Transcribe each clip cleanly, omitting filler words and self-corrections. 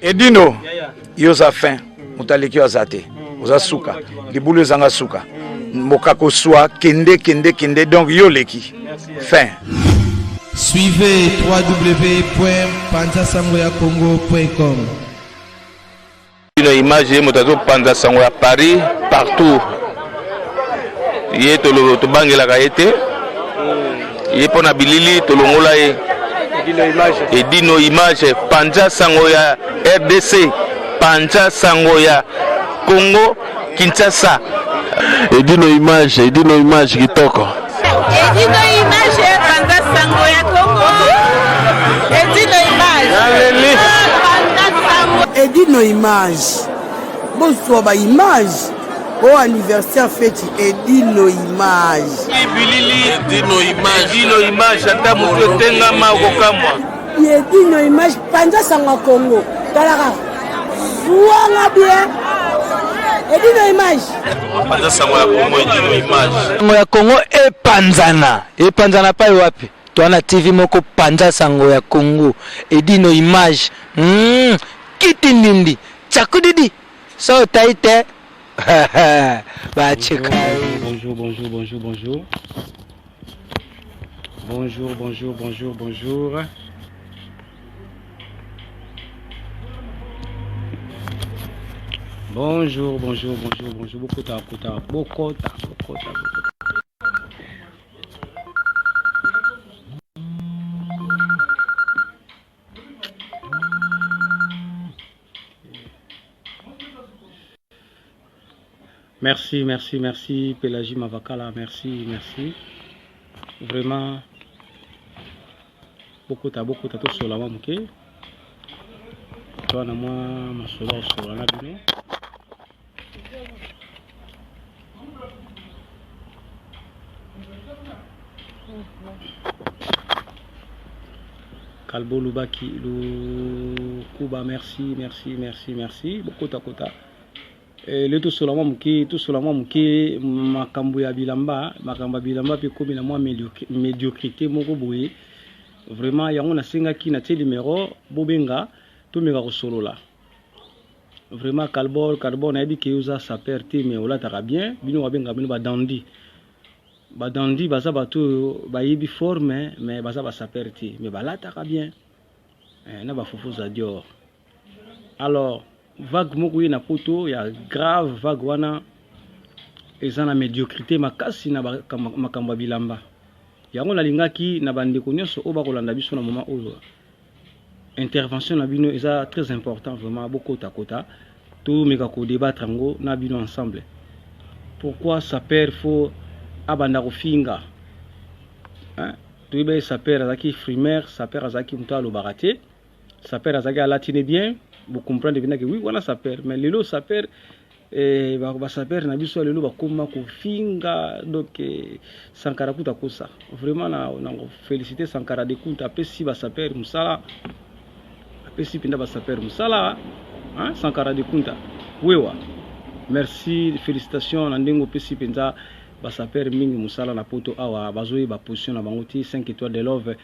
Edino, yoza fin, mutaleki azate, oza suka, libulu zanga suka, mokako soa, kende, donc yoleki, fin. Suivez www.panzasangoyacongo.com. Une image motazo Panza Sango à Paris, partout. Yé tolo to bangela kaete. Yé pona bilili to longola e. Edino image Panza Sango ya RDC, Panza Sango ya Congo, Kinshasa. Edino image kitoko. Edino image Panza Sango ya Congo. Edino image. Edino image. Bonsoir ba image. Au anniversaire fête Edino image. Edino image ata muto tenga ma kokamwa. Edino image Panza Sango Congo. Talaka. Ouanga bien. Edino image. Panza Sango ya Congo, Edino image. Sango ya Congo epanzana pa wapi? Tuana TV moko Panza Sango ya Congo. Edino image. Kiti nindi. Chakudidi. So taite. Bonjour. Bokota. Merci, Pélagie Mavakala, merci. Vraiment, beaucoup tout sur la mamke. Toi, moi, ma solo sur la bino. Kalbo Lubaki, Kuba, merci. Beaucoup ta. Le tout sur la muke makambo ya bilamba pe komi na moi médiocrité moko boye vraiment yango na senga ki na te numéro bobenga to meka ko solola vraiment carbone na yebiki uza sa perte mais ola taka bien bino wabenga bino ba dandi baza bato ba yebi forme mais baza ba sa perte mais bala taka bien na ba fufu za dior alors vague moko na poto ya grave vague wana ezana médiocrité makasi na makambo bilamba yango na lingaki na bandeko nyonso o ba kolanda biso na moment oyo intervention na bino eza très important vraiment beaucoup kota tout meka ko débattre ngo na bino ensemble pourquoi ça perd faut abanda ko finga hein tu be ça perd azaki frimaire ça perd azaki mutalo barate ça perd azaki latine bien. Vous comprenez bien que oui, voilà ça perd. Mais le lot ça perd. Ça perd. Na biso le lot ba koma ko finga donc Sankara kuta kosa. Vraiment na féliciter Sankara de kuta pesi ba ça perd musala. Pesi pinda ba ça perd musala. Hein Sankara de kuta. Wewa. Merci, félicitations na ndengo pesi pinda ba ça perd mingi musala na poto awa bazoi ba position na bangoti 5 étoiles de love.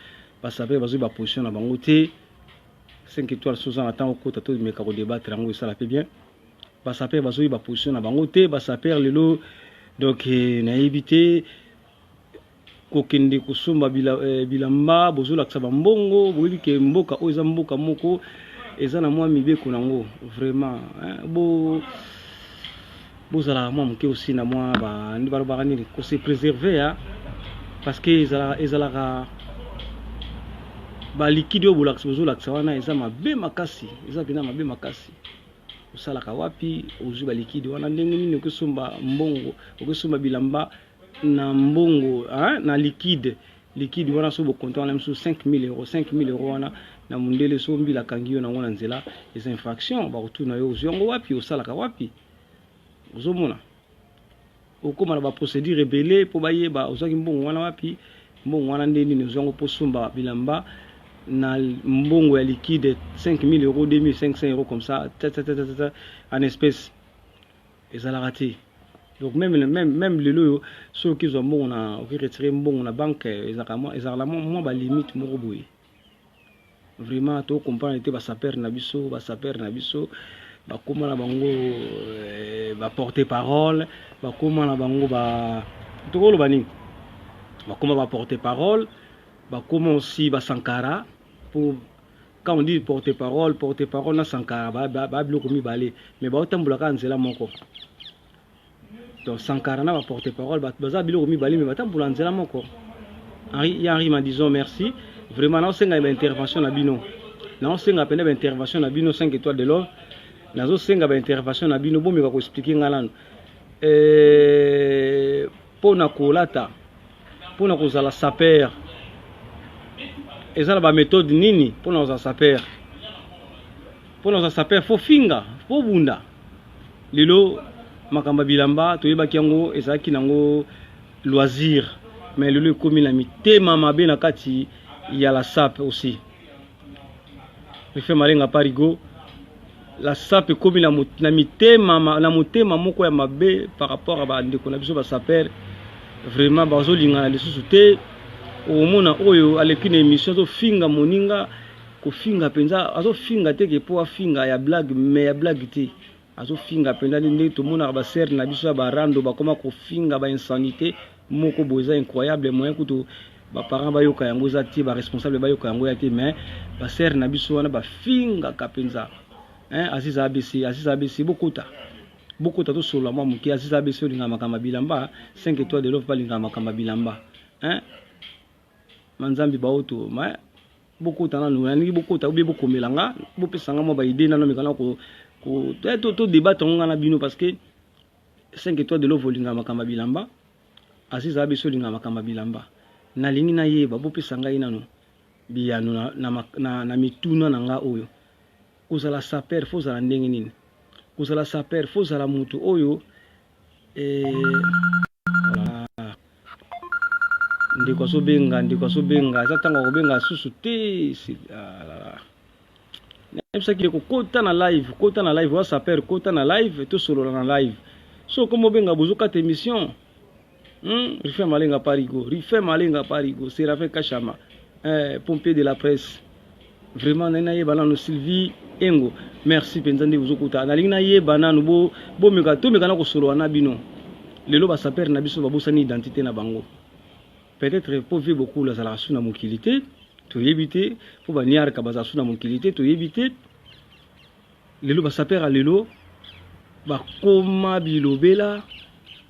Ba ça perd bazoi ba position na bangoti 5 étoiles sous en attend au côté tout mais quand débattre en ça la fait bien ba saper bazoi ba position na bangote ba saper le lot donc na éviter kokende kusumba bilamba bozula ksaba mbongo boyebi ke mboka oza mboka moko eza na mwa mibeko nango vraiment bozala mwa mke aussi na mwa ba ndi ba nini ko se préserver hein parce que ezala ba liquide obulaks bozula ksawana eza mabe makasi eza bina mabe makasi usala kawapi uzu ba liquide wana ndenge nini okosomba mbongo okosomba bilamba na mbongo hein na liquide wana so bo compte wana mso 5000 euros wana na mundele so mbila kangio na ngona nzela eza infraction ba kutuna yo uzongo wapi usala kawapi uzomona okoma na ba procédure rebelle po bayeba uzaki mbongo wana wapi mbongo wana ndeni ni uzongo posomba bilamba na mbongo ya liquide 5000 euros 2500 euros comme ça en espèces et ça l'a raté donc même le lot ceux qui ont bon on a retirer bon na banque ils ont moins ba limite moko boye vraiment to comprendre te ba saper na biso ba koma na bango ba porter parole ba koma na bango ba to ko lo bani ba koma ba porter parole ba koma aussi ba sankara pour quand on dit porter parole na sankara ba biloko mibale mais ba otambola ka nzela moko. Donc sankara na ba porter parole baza biloko mibale mais batambola nzela moko. Henri m'a disons merci vraiment na osenga ba intervention na bino na osenga pene ba intervention na bino 5 étoiles de l'or na zo senga ba intervention na bino bomi ba ko expliquer ngalano pona kolata pona kozala saper ezala ba méthode nini pona kozala saper fo finga fo bunda lelo makamba bilamba toyebaki yango ezalaki nango loisir mais lelo ekomi na mitema mabe na kati ya la SAP aussi. Je fais malenga parigo la SAP ekomi na mitema na motema moko ya mabe par rapport à ba ndeko na biso ba saper vraiment bazolinga na lisusu te omona oyo aleki na émission zo finga moninga ko finga penza azo finga te ke po finga ya blague mais ya blague te azo finga penza ndenge to mona ba ser na biso ba rando ba koma ko finga ba insanité moko boza incroyable moyen kuto ba parents ba yoka yango za ti ba responsable ba yoka yango ya te mais ba ser na biso wana ba finga kapenza Aziz ABC beaucoup to solo mwa muki Aziz ABC olinga makamba bilamba 5 étoiles de l'offre balinga makamba bilamba manzambi ba oto mais beaucoup tana no yani beaucoup ta beaucoup melanga bo pesanga mo ba idée na no mikana ko to débattre ngana bino parce que 5 étoiles de l'offre olinga makamba bilamba Aziz ABC olinga makamba bilamba na lingi na yeba bo pesanga ina no biyano na mituna na nga oyo kozala saper fo zala ndenge nini kozala saper fo zala mutu oyo ndiko so benga za tanga ko benga susu te nemsa ki ko kota na live wa saper kota na live to solo na live so komo benga buzuka te émission Rife Malenga Parigo Séraphin Kachama pompier de la presse vraiment na ye banano Sylvie Engo merci penzande buzukuta na lingna ye banano bo meka to meka na ko solo na bino lelo ba saper na biso ba bosani identité na bango peut-être pour vivre beaucoup la sala suna mokilité to yebité pour ba niar ka baza suna mokilité to yebité lelo ba saper a lelo ba koma bilobela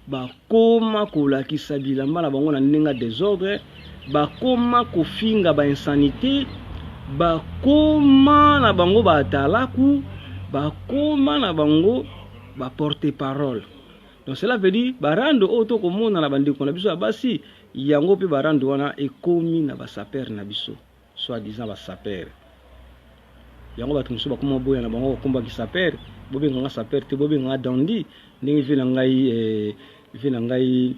ba koma kolakisa bilamba na bango na ndenga désordre ba koma kofinga ba insanité ba koma na bango ba talaku ba koma na bango ba porter parole. Donc cela veut dire barando auto komona na bandeko na biso basi yango pe barando wana ekomi na ba saper na biso soit disant ba saper yango ba tumso ba koma boya na bango komba ki saper bobe nga saper te bobe nga dandi ndenge vi na ngai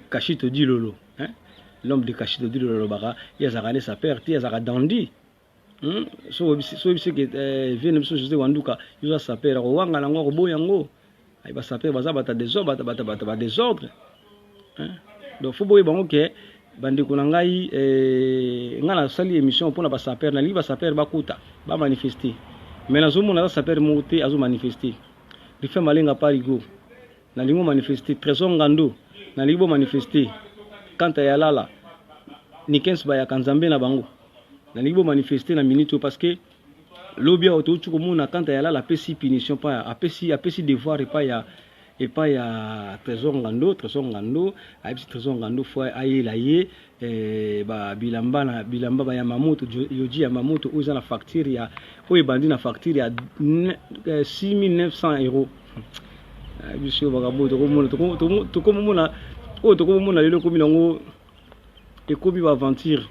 Kashito Dilolo l'homme de Kashito Dilolo baka yazaka ne saper te yazaka dandi so bisi ke vi na biso José Wanduka yuza saper ko wanga na ngo boya ngo ay ba saper baza bata désordre bata désordre donc faut boye bango ke bandeko na ngai ngana sali émission pour na ba saper na li ba saper ba kuta ba manifester mais na zomo na saper monter azo manifester Rife Malenga Parigo na lingo manifester Trésor Ngando na libo manifester kanta ya lala ni 15 ba ya kanzambe na bango na libo manifester na minute parce que lobia oto komona kanta ya lala pesi punition pa apesi devoir et pas ya Trésor Ngando ayebisi Trésor Ngando fois ayela ye ba bilamba ba ya mamoto yoji ya mamoto oza na facture ya oyo bandi na facture ya 6900 euros bisho bagaboto tokomona lelo komi nango ekomi ba aventure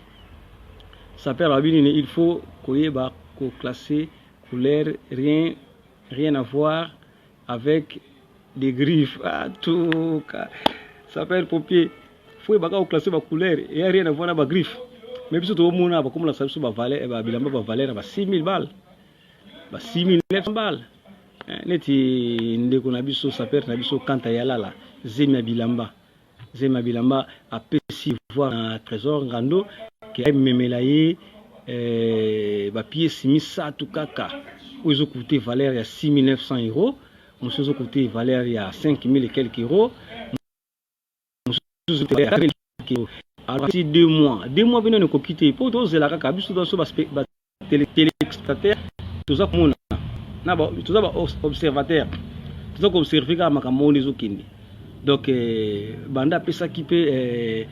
ça perd la vie il faut koyeba ko classer couleur rien à voir avec des griffes tout ça perd pompier faut ba ko classer ba couleur et rien à voir avec ba griffes mais biso to mona ba comme la sabiso ba valeur ba bilamba ba valeur ba 6000 balles ba 6900 balles neti ndeko na biso saper na biso kanta ya lala zema bilamba apesi voir na Trésor Ngando qui a memela ye pièce misatu kaka oyo coûté valeur ya 6900 euros, mosusu coûté valeur ya 5000 et quelques euros, mosusu alors si 2 mois bino ne kokite po to zela kaka biso do so ba téléspectateur toza komona na ba toza ba observateur toza ko observer ka makambo les okindi. Donc banda pesa ki pe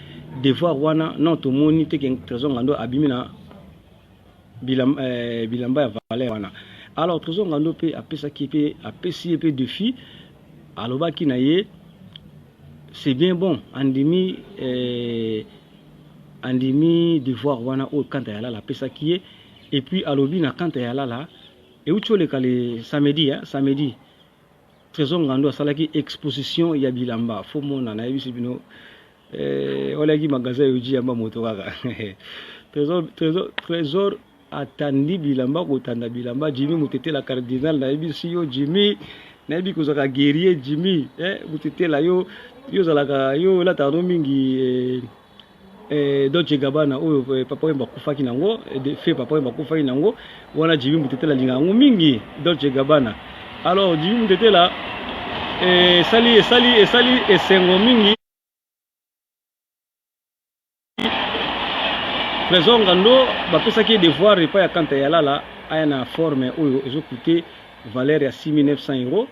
devoir wana non to moni te ke Trésor Ngando abimina bilamba ya valeur wana. Alors Trésor Ngando pe apesa ki pe apesi pe défi alobaki na ye c'est bien bon andimi devoir wana o kanta ya la pesa ki et puis alobi na kanta ya la et ucho le kale samedi Trésor Ngando asalaki exposition ya bilamba fo mona na yebisi bino olaki magasin yoji yamba moto kaka Trésor atandi bilamba ko tanda bilamba Jimmy Mutete la cardinal na yebisi yo Jimmy na yebi kozaka guerrier Jimmy Mutete la yo zalaka yo la tano mingi Dolce Gabbana oyo papa wemba kufaki nango de fait papa wemba kufaki nango wana Jimmy Mutete la linga ngo mingi Dolce Gabbana. Alors Jimmy Mutete la sali esengo mingi Trésor Ngando bapesaki devoir repas ya kanta ya lala aya na forme oyo ezocoûté valeur ya 6900 euros,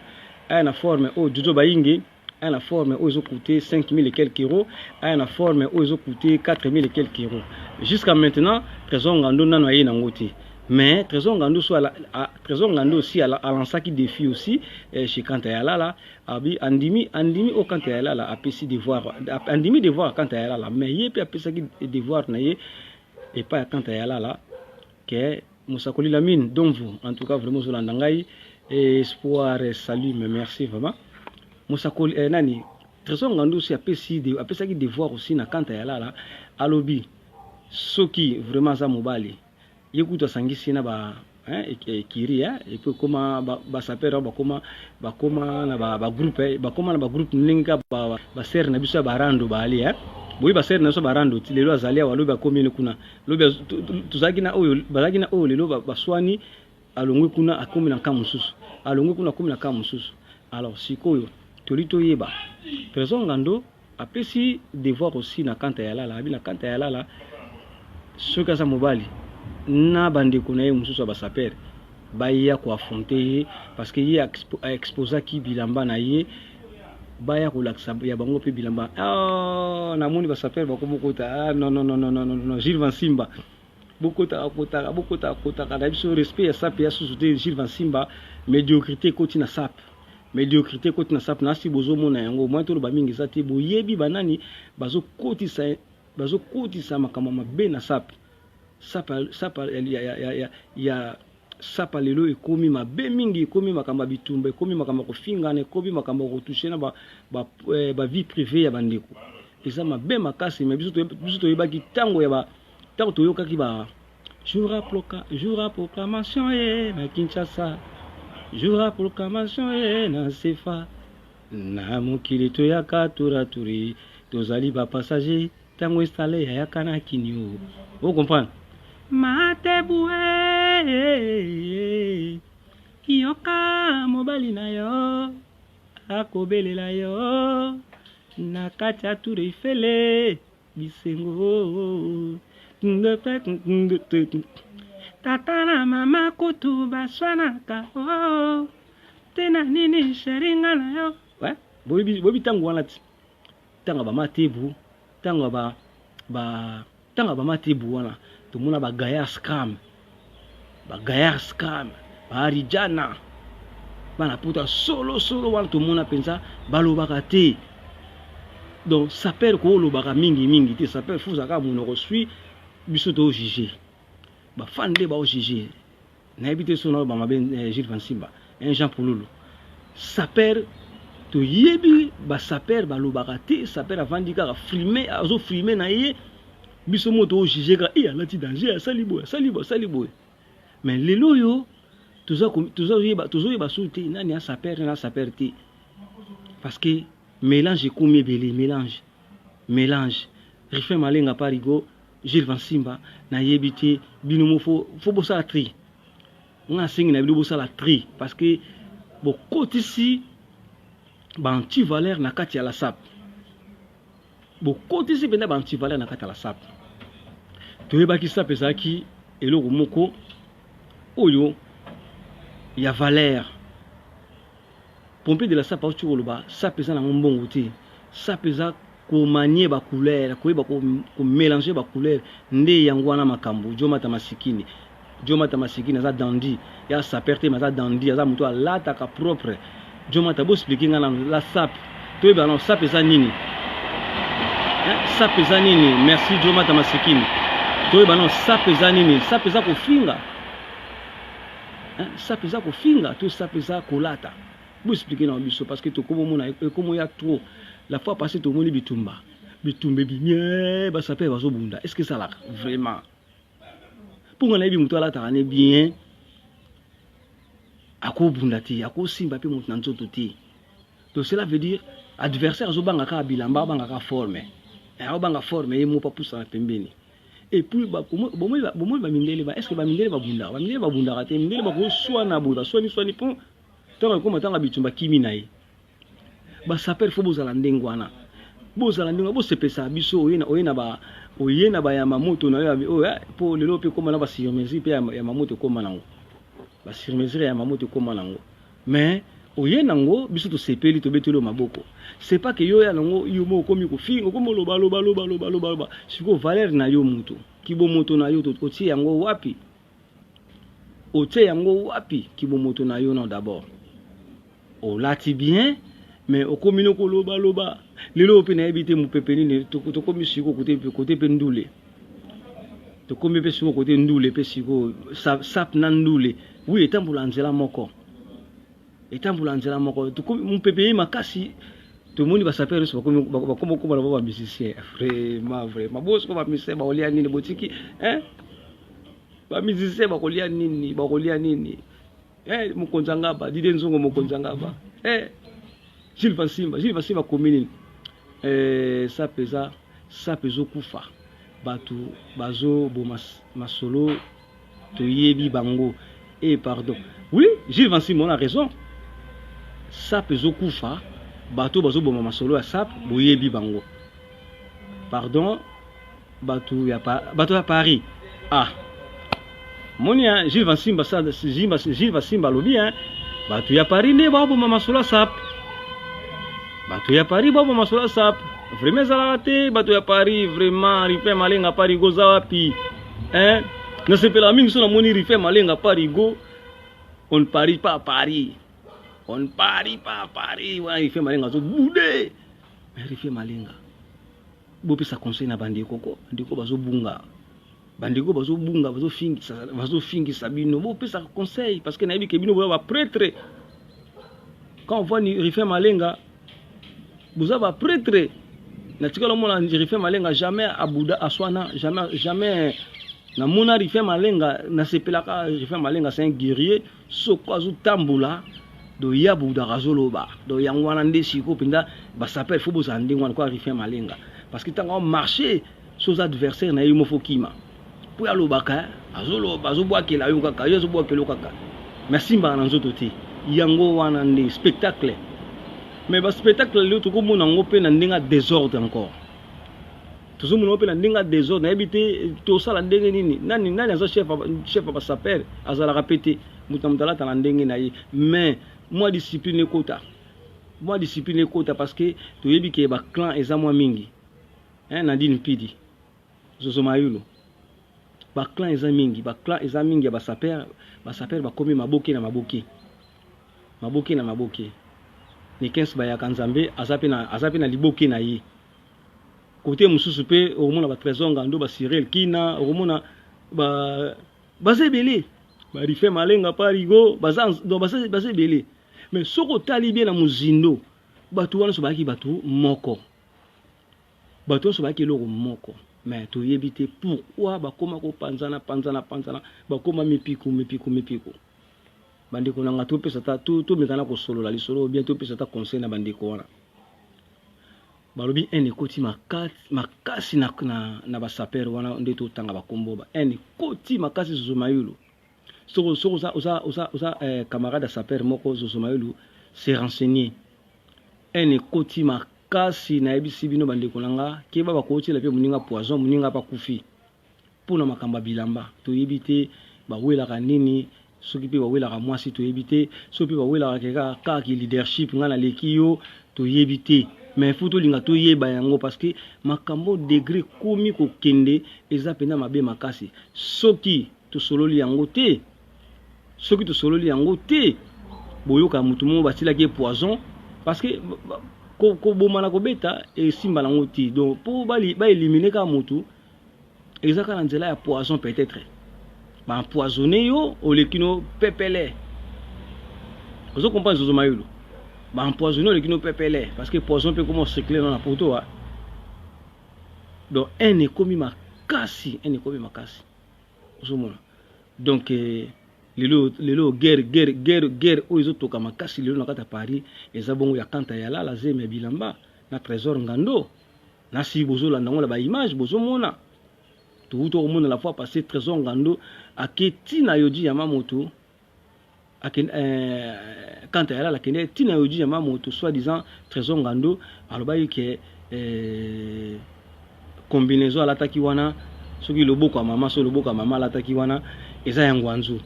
aya na forme oyo Jojo Bayingi aya na forme oyo ezocoûté 5000 et quelques euros, aya na forme oyo ezocoûté 4000 et quelques euros. Jusqu'à maintenant Trésor Ngando nano aye nango te. Mais Trésor Ngando aussi a lancé qui défi aussi chez Kantayala abi andimi au Kantayala a pesi devoir andimi devoir Kantayala mais il peut pesa qui devoir na ye et pas Kantayala là que Moussakoli Lamine donc vous en tout cas vraiment sur l'andangai espoir et salut mais merci vraiment Moussakoli nani Trésor Ngando aussi a pesa qui devoir aussi na Kantayala là alobi soki vraiment za mobali yekuta sangisi na ba kiri et puis comment ba sapera ba koma na ba groupe ba koma na ba groupe ninga ba ser na biso ba rando ba ali boyi ba ser na so ba rando ti lelo azalia wa loba komine kuna loba tuzaki na oyo bazaki na oyo lelo ba swani alongwe kuna akomi na kamususu alongwe kuna akomi na kamususu. Alors sikoyo tolito yeba Trésor Ngando apesi devoir aussi na kanta ya lala abi na kanta ya lala soka sa mobali na bande konaye mususu ba saper baya ko affronter parce que ye a exposa ki bilamba na ye baya ko laksa ya bango pe bilamba na moni ba saper ba ko mokota non Gilles Van Simba bokota kana biso respect ya sap ya sous-souté Gilles Van Simba médiocrité koti na sap na si bozo mona yango moi to ba mingi sati boyebi banani bazo kotisa makamama be na sap ya sapa lelo ekomi mabe mingi ekomi makamba bitumba ekomi makamba kofingana ekomi makamba kotoucher na ba vie privée ya bandeko eza mabe makasi mais biso toyebaki tango ya ba tango toyokaki ba jour à proclamation na Kinshasa jour à proclamation na Sefa na mokili toyaka turaturi tozali ba passager tango installé ya kana kinio vous comprenez matebue kiyoka mobali na yo akobelela yo na kati ya tour Eiffel bisengo tata na mama kutu baswanaka tena nini sheringa na yo bobi tango wana tanga ba matebu tanga ba matebu wana tumuna ba gaya scam ba arijana bana puta solo wana tumuna pensa balobaka te donc ça perd ko lobaka mingi te ça perd fuza ka munoko sui biso to juger ba fande ba juger na ebite sona ba maben Gilles Van Simba un Jean Poululu ça perd to yebi ba saper ba lobaka te saper avandika filmer azo filmer na ye biso moto juger ka alati danger salibo mais lelo yo toujours yeba souté nani a saper na saper te parce que mélange comme belé mélange refait malenga parigo Gilles Van Simba na yebité binomo faut bossa la tri on singi na bossa la tri parce que bo côté ici ba anti valeur na kati ya la sap bo côté ici benda ba anti valeur na kati ya la sap to yebaki sap ezaki eloko moko oyo ya valeur pompier de la sap au tsholoba sap eza na mbongo te sap eza ko manier ba couleur ko ba ko mélanger ba couleur nde yangwana makambo Jomata Masikini za dandi ya saperte maza dandi za muto alata ka propre Jomata bo expliquer ngana la sap to ba non sap eza nini sap eza nini merci Jomata Masikini to ba non sap eza nini sap eza ko finga sap eza ko finga to sap eza ko lata bo expliquer na biso parce que to komo mona komo ya trop. La fois passée, tout le monde bitumba. Bitumbe bien, bah ça peut être bunda. Est-ce que ça l'a vraiment? Pour qu'on ait bien là, t'as bien. À quoi bundati, à quoi simba pe monte dans tout ti. Donc cela veut dire adversaire zo banga ka bilamba banga ka forme. Et au banga forme, il mo pas pousser à pembeni. Et puis bah bon ba mindele ba est-ce que ba mindele ba bunda raté mindele ba ko soit na boda soit ni pon. Tant que tanga bitumba kimi nae. Ba saper fo bozala ndengwana bo sepesa biso oyena ba ya mamoto na yo po lelo pe koma na ba sirmezi pe ya mamoto koma nango ba sirmezi ya mamoto koma nango mais oyena ngo biso to sepeli to betelo maboko c'est pas que yo ya nango yo mo komi ko fingo komo loba siko valeur na yo mutu kibo moto na yo to otie yango wapi kibo moto na yo non d'abord o lati bien. Mais au communo ko loba lelo pe na ebité mu pepeni ne to komi siko côté pe ndule to komi pe siko côté ndule pe siko sap na ndule oui etambula nzela moko to komi mu pepeni makasi to moni ba sapere so ba komo ba musicien vraiment boss ko ba musicien ba olia nini botiki ba musicien ba kolia nini mu konzanga ba dide nzongo mu konzanga ba Gilles Van Simba commune ça pesa kufa batu bazo bo masolo to yebi bango pardon oui Gilles Van Simba on a raison ça pesa kufa batu bazo bo masolo ya sap bo yebi bango pardon batu ya Paris monia Gilles Van Simba ça Gilles Van Simba lobi batu ya Paris ne ba bo masolo sap Bato ya Paris babo masola sap vraiment zalate bato ya Paris vraiment rife malenga Paris go zawapi na sepela mingi so na moni rife malenga Paris go on parie pas Paris wa rife malenga zo bude rife malenga bo pesa conseil na bandiko bazo bunga bazo fingi sabino bo pesa conseil parce que na yebi ke bino ba prêtre quand on voit ni rife malenga vous avez prêtre na tikalo mona rife malenga jamais abuda aswana jamais na mona rife malenga na sepelaka rife malenga c'est un guerrier soko azu tambula do yabuda razoloba do yangwana ndesiko pinda ba saper fo bozande ngwana kwa rife malenga parce que tanga marcher sur adversaires na yimo fokima pour alobaka azoloba azobwakela yo kaka yo azobwakela kaka merci mba na nzoto te yango wana ndi spectacle. Mais le spectacle, le tout comme on a un désordre encore. Tout le monde a un désordre. Habité tout ça la dengue nani chef va s'appeler à la répéter. Mutamdala ta la dengue mais moi discipline quota parce que tu yebi ke ba clan ezamwa mingi. Nadine Pidi. Zozo mayulo. Ba clan ezamingi ba saper ba komi maboke na maboke. Ni 15 baya kanzambe azape na liboke na yi côté mususu pe omona ba trésor ngando ba Cyril kina omona ba bazebele ba rife malenga parigo bazebele mais soko tali bien na muzindo batu wana so baki batu moko loko moko mais to yebite pourquoi ba koma ko panzana ba koma mipiko bandiko nanga to pesa ta to metana ko solo la lisolo bien to pesa ta conseil na bandiko wana balobi un ekoti makasi na basaper wana nde totanga bakombo ba un ekoti makasi Zozo Mayulu soko oza camarade ya saper moko Zozo Mayulu se renseigner un ekoti makasi na yebisi bino bandeko nanga keba bakotela pe muninga poison muninga pa kufi pona makamba bilamba toyebi te bawelaka nini soki pe bawelaka mwasi toyebi te soki pe bawelaka kaka leadership nga na leki yo toyebi te mais faut tolinga toyeba yango parce que makambo degré komi kokende eza pena mabe makasi soki tosololi yango te boyoka mutu mo batilaki poison parce que ko bomana ko beta et simba nango ti donc pour ba éliminer ka mutu ezaka na nzela ya poison peut-être ba empoisonner yo olekino pepele ozo comprendre Zozo Mayulu ba empoisonner olekino pepele parce que poison peut comment circuler dans la poto donc un ekomi makasi ozo mona donc lelo guerre oyo toka makasi lelo nakata Paris eza bongo ya kanta ya la zeme bilamba na trésor ngando na si bozo la ndango la ba image bozo mona tout au monde la fois passé trésor ngando aketi na yoji ya mamoto kanta ya la kende tina yoji ya mamoto soit disant trésor ngando aloba yike combinaison ala taki wana soki loboko ya mama so loboko ya mama ala taki wana eza ya ngwanzu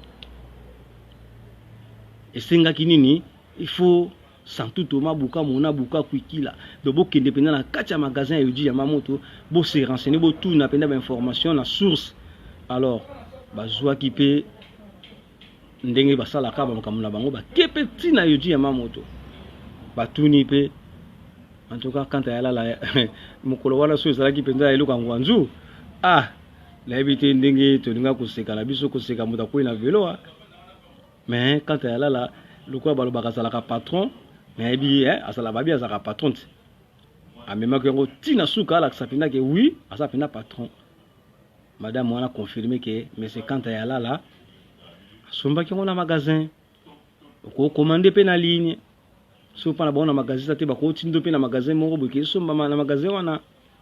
esengaki nini il faut santuto mabuka mona buka kwikila do bokende pena na kati ya magasin ya yoji ya mamoto bo se renseigner bo tout na pena ba information na source alors bazwaki pe ndenge basalaka bamakambo na bango bakepe tina yoji ya mamoto batuni pe en tout cas quand ayala la mokolo wana so ezalaki penza eloka ngwanzu layebi ndenge tolinga koseka na biso koseka moto akoyi na velo mais quand ayala la lokwa balobaka azalaka patron mais yebi azala babi azalaka patron te amemaki yango tina suka alakisa mpenza ke oui aza mpenza patron madame wana confirmé que mais c'est quand ayala la asombaki yango na magasin okokomande mpe na ligne so pa na bango na magasin te bakotindo mpe na magasin moko boke esombama na magasin wana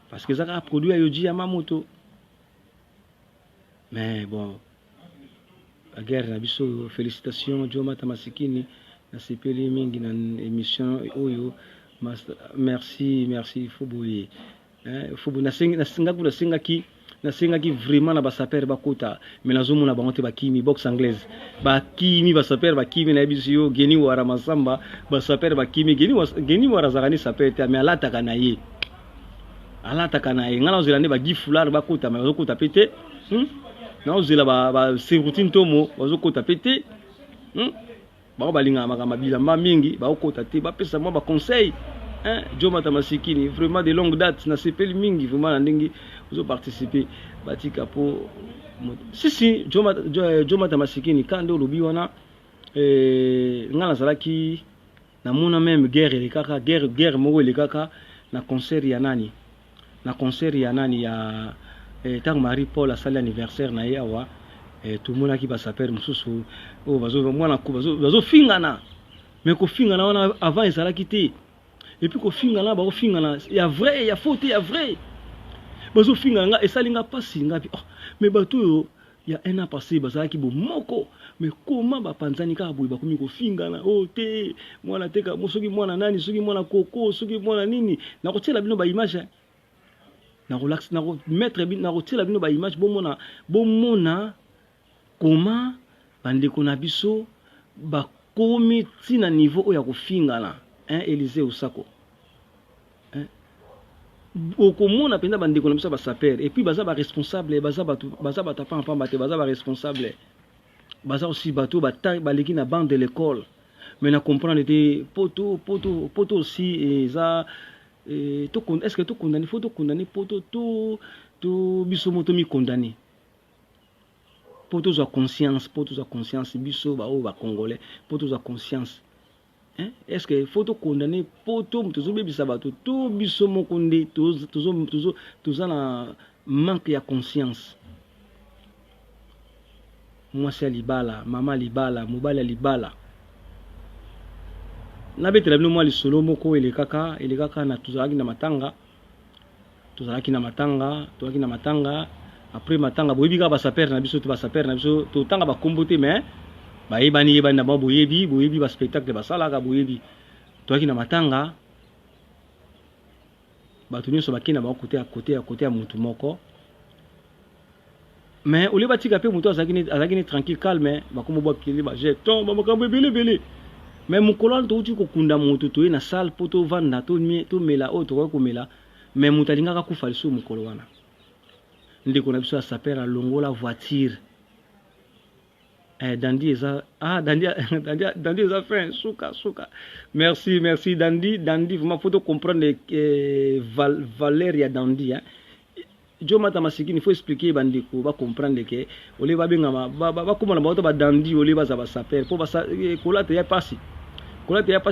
parce que ezaka produit ya yoji ya mamoto mais bon la guerre na biso félicitations Jomata Masikini na sepeli mingi na émission oyo merci Fubuye Fubu nasengaki vraiment na basaper bakota mais nazomona bango te bakimi box anglaise bakimi basaper bakimi na biso yo geni wara masamba basaper bakimi geni wara zakani saper te mais alataka na ye ngana ozela ne bagi foulard bakota mais bazokota pete na ozela ba routine tomo bazokota pete ba balinga makama bilamba mingi bakota te bapesa moi ba conseil Jomata Masikini vraiment de longue date na sepeli mingi vraiment na ndenge ozo participer batika po si Jomata Masikini kande olobi wana ngana zalaki na mona même guerre moko elekaka na concert ya nani ya tant Marie Paul asali anniversaire na ye awa tout mona ki basaper mususu o bazo mwana ko bazo fingana mais ko fingana wana avant ezalaki te et puis ko fingana ba ko fingana ya vrai ya faute ya vrai bazo fingana esalinga pasi ngapi mais bato yo ya un an passé bazalaki bo moko mais comment bapanzani ka boyi bakomi ko fingana te mwana teka soki mwana nani soki mwana koko soki mwana nini na kotela bino ba image na relax na mettre na kotela bino ba image bomona comment bandeko na biso bakomi tina niveau oya ko fingana Élysée Osako okomona penda bandeko na biso basaper et puis baza ba responsable baza batapa pamba te baza ba responsable baza aussi bato baleki na bande de l'école mais na comprendre te poto aussi eza est-ce que to condamner faut to condamner poto to biso moto mi condamner poto za conscience biso ba congolais poto za conscience est-ce que faut to condamner poto tozo bebisa bato to biso moko nde toza na manque ya conscience mwasi libala mama libala mobali libala na betela bino mwa lisolo moko elekaka na tuzalaki na matanga après matanga boyebi ka basaper na biso to tanga bakombo te mais bayebani na boyebi ba spectacle basalaka boyebi toaki na matanga bato nyonso bakenda ba côté ya mutu moko mais ole batika pe mutu azalaki ni tranquille calme bakomo bakili ba jeton ba makambo ebele mais mukolo to uti kokunda mutu to na salle poto vanda to mela to ko mela mais mutu alingaka kufa liso mukolo wana ndeko na biso asaper alongola voiture Dandy eza Dandy eza fin suka merci Dandy vraiment faut comprendre valeur ya Dandy hein jo mata masikini faut expliquer bandeko ba comprendre que ole ba benga ba komona ba ba Dandy ole ba za ba saper po ba kolate ya pasi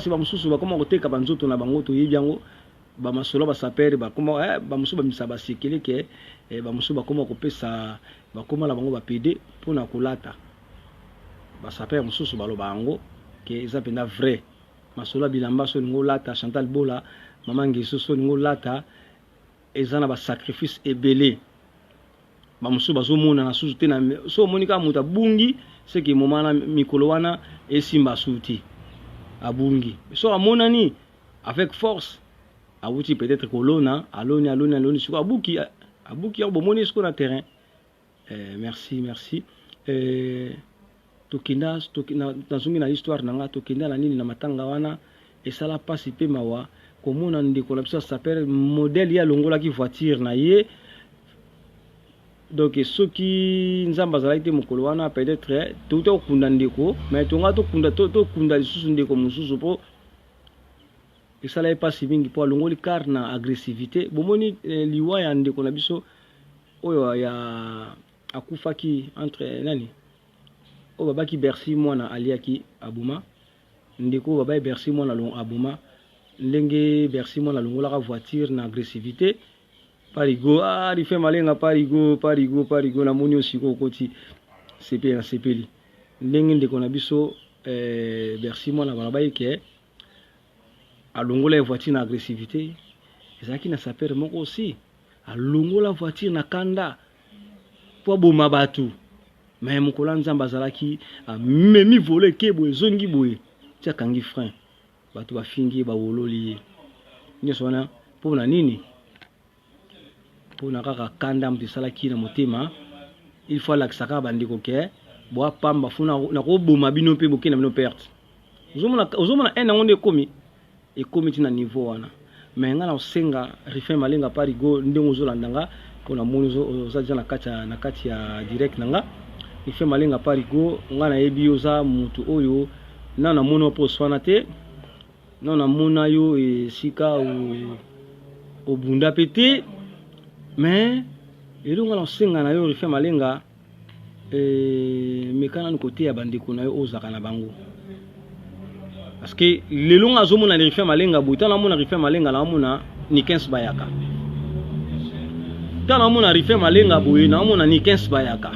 ba mususu ba koma koteka banzoto na bango to yebiango ba masolo ba saper ba koma ba mususu ba misa ba sikile ke ba mususu ba koma kopesa ba koma la bango ba PD pona kolata basaper mususu baloba yango ke eza pena vrai masolo bilamba so ngo lata Chantal Bola mama ngiso so ngo lata eza na ba sacrifice ebele ba mususu bazomona na susu te na so monika muta bungi ce qui momana mikolo wana esimba suti abungi so amonani avec force awuti peut-être kolona aloni suko abuki bomoni suko na terrain merci tokenda nazongi na histoire nanga tokenda na nini na matanga wana esala pasi pe mawa komona ndeko na biso saper modèle ya longola ki voiture na ye donc soki nzamba azalaki te mokolo wana peut-être touta okunda ndeko mais tonga tokunda lisusu ndeko mosusu po esala ye pasi mingi po alongoli car na agressivité bomoni liwa ya ndeko na biso oyo ya akufaki entre nani o baba ki Bercy mwana aliaki abuma ndeko baba Bercy mwana long abuma ndenge Bercy mwana longola ka voiture na agressivité parigo rife malenga parigo na moni osiko koti CP na CPli ndenge ndeko na biso Bercy mwana bana baike alongola voiture na agressivité ezaki na saper moko aussi alongola voiture na kanda po boma batu mais mokola nzamba azalaki memi volé ke boye zongi boye tia kangi frein bato bafingi ba wololi nyonso wana po na nini po na kaka kanda mtisalaki na motema il faut l'aksaka bandiko ke bo pamba funa na ko boma bino pe bokena bino perte ozomona en ngonde ekomi tina niveau wana mais ngana osenga rifin malenga parigo ndenge ozolandanga po na moni ozaja na kati ya direct nanga ife malenga parigo ngana yebi oza mutu oyo na mona po swana te na mona yo esika o bunda pete mais elo ngana osenga na yo ife malenga mekana no côté ya bandeko na yo ozaka na bango parce que lelo ngazo mona ni ife malenga buta na mona ife malenga na mona ni 15 bayaka tana mona ife malenga boye na mona ni 15 bayaka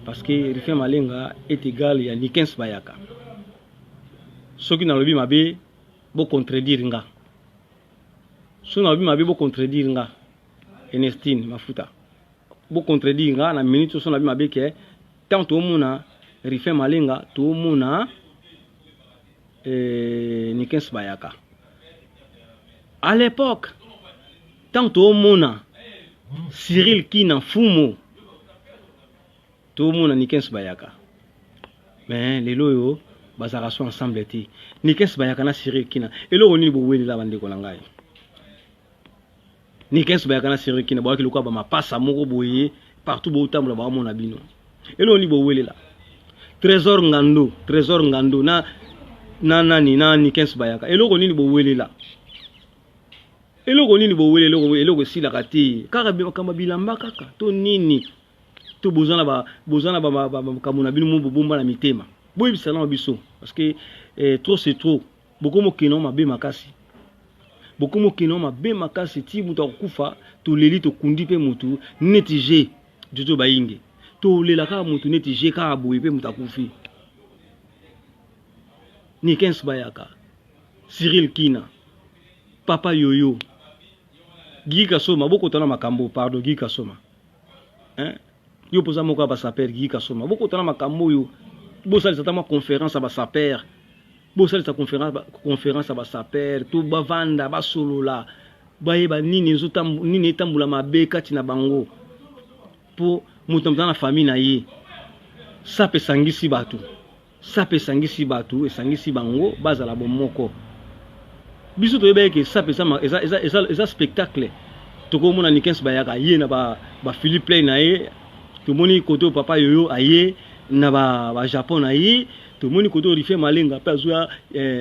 parce que rife malenga est égal ya ni 15 bayaka soki na lobi mabe bo contredire nga so na lobi mabe bo contredire nga Ernestine Mafuta bo contredire nga na minute so na lobi mabe ke tant to mona rife malenga to mona ni 15 bayaka à l'époque tant to mona Cyril Kina Fumo tout le monde a ni 15 bayaka mais les loyo bazara so ensemble ti ni 15 bayaka na Cyril Kina et lo ni bo weli la bande ko langai ni 15 bayaka na Cyril Kina ba ki lokwa ba mapasa moko boye partout bo tambula ba mona bino et lo ni bo weli la trésor ngando na nani na ni 15 bayaka et lo ni bo weli la et lo ni bo weli lo sila kati kaka kama bilamba kaka to nini to bozana ba kamuna bino mo bomba na mitema boyi salama biso parce que trop c'est trop beaucoup mo kino mabe makasi ti mutu akufa to leli to kundi pe mutu netije jojo bayinge to lela ka mutu netije ka boyi pe mutu akufi ni 15 bayaka Cyril Kina, Papa Yoyo, Guy Kasoma, beaucoup de makambo, pardon, Guy Kasoma. Hein? Yo posa moka ba saper Guy Kasoma, beaucoup de makambo yo. Bo sali satama conférence à ba saper. Bo sali sa conférence à ba saper, tout ba vanda ba solo la. Ba yeba nini nzotam nini etambula mabe kati na bango. Pour mutamza na famille na ye. Sape sangisi batu. Sape sangisi batu et sangisi bango bazala bomoko. Biso to yeba ke sape sama eza spectacle. Toko mona nikens bayaka ye na ba Philippe Play na ye. To moni koto Papa Yoyo aye na ba Japon na ye. To moni koto Rife Malenga pa zoa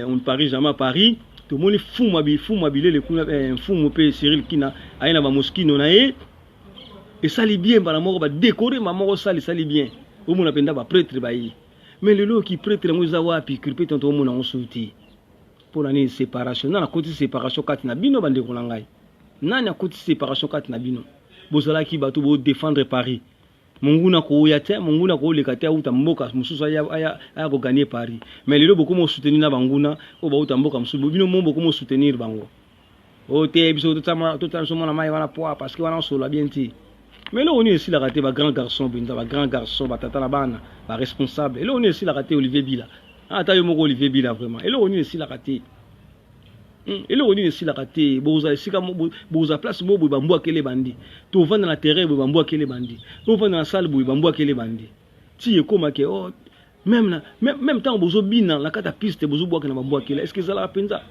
on Paris jamais Paris. To moni fumu abile le kuna fumu pe Cyril Kina aye na ba Moskino na ye. Et sali bien ba moko ba décorer ma moko sali bien. O mona penda ba prêtre ba yi. Mais le lot qui prêtre ngo za wapi kirpe tonto mona on souti. Pour la séparation na côté séparation kati na bino bande ko ngai. Nani a côté séparation kati na bino. Bozala ki bato bo défendre Paris. Munguna ko yate munguna ko lekate uta mboka mususu aya ko gagner Paris. Mais le lot beaucoup mo soutenir na banguna o ba uta mboka mususu bino mo beaucoup mo soutenir bango. O te biso to somona mai wana poa parce que wana solo bien ti. Mais là on est ici la raté ba grand garçon binda ba grand garçon ba tata la bana ba responsable. Et là on est ici la raté Olivier Bila. Ah ta yo moko Olivier Bila vraiment. Et là on est ici la raté. Et là on est ici la raté boza ici comme boza place mo bo bambo akele bandi. To vendre na terrain bo bambo akele bandi. To vendre na salle bo bambo akele bandi. Ti e koma ke oh même temps bozo bina la kata piste bozo boka na bambo akele. Est-ce que ça la penza?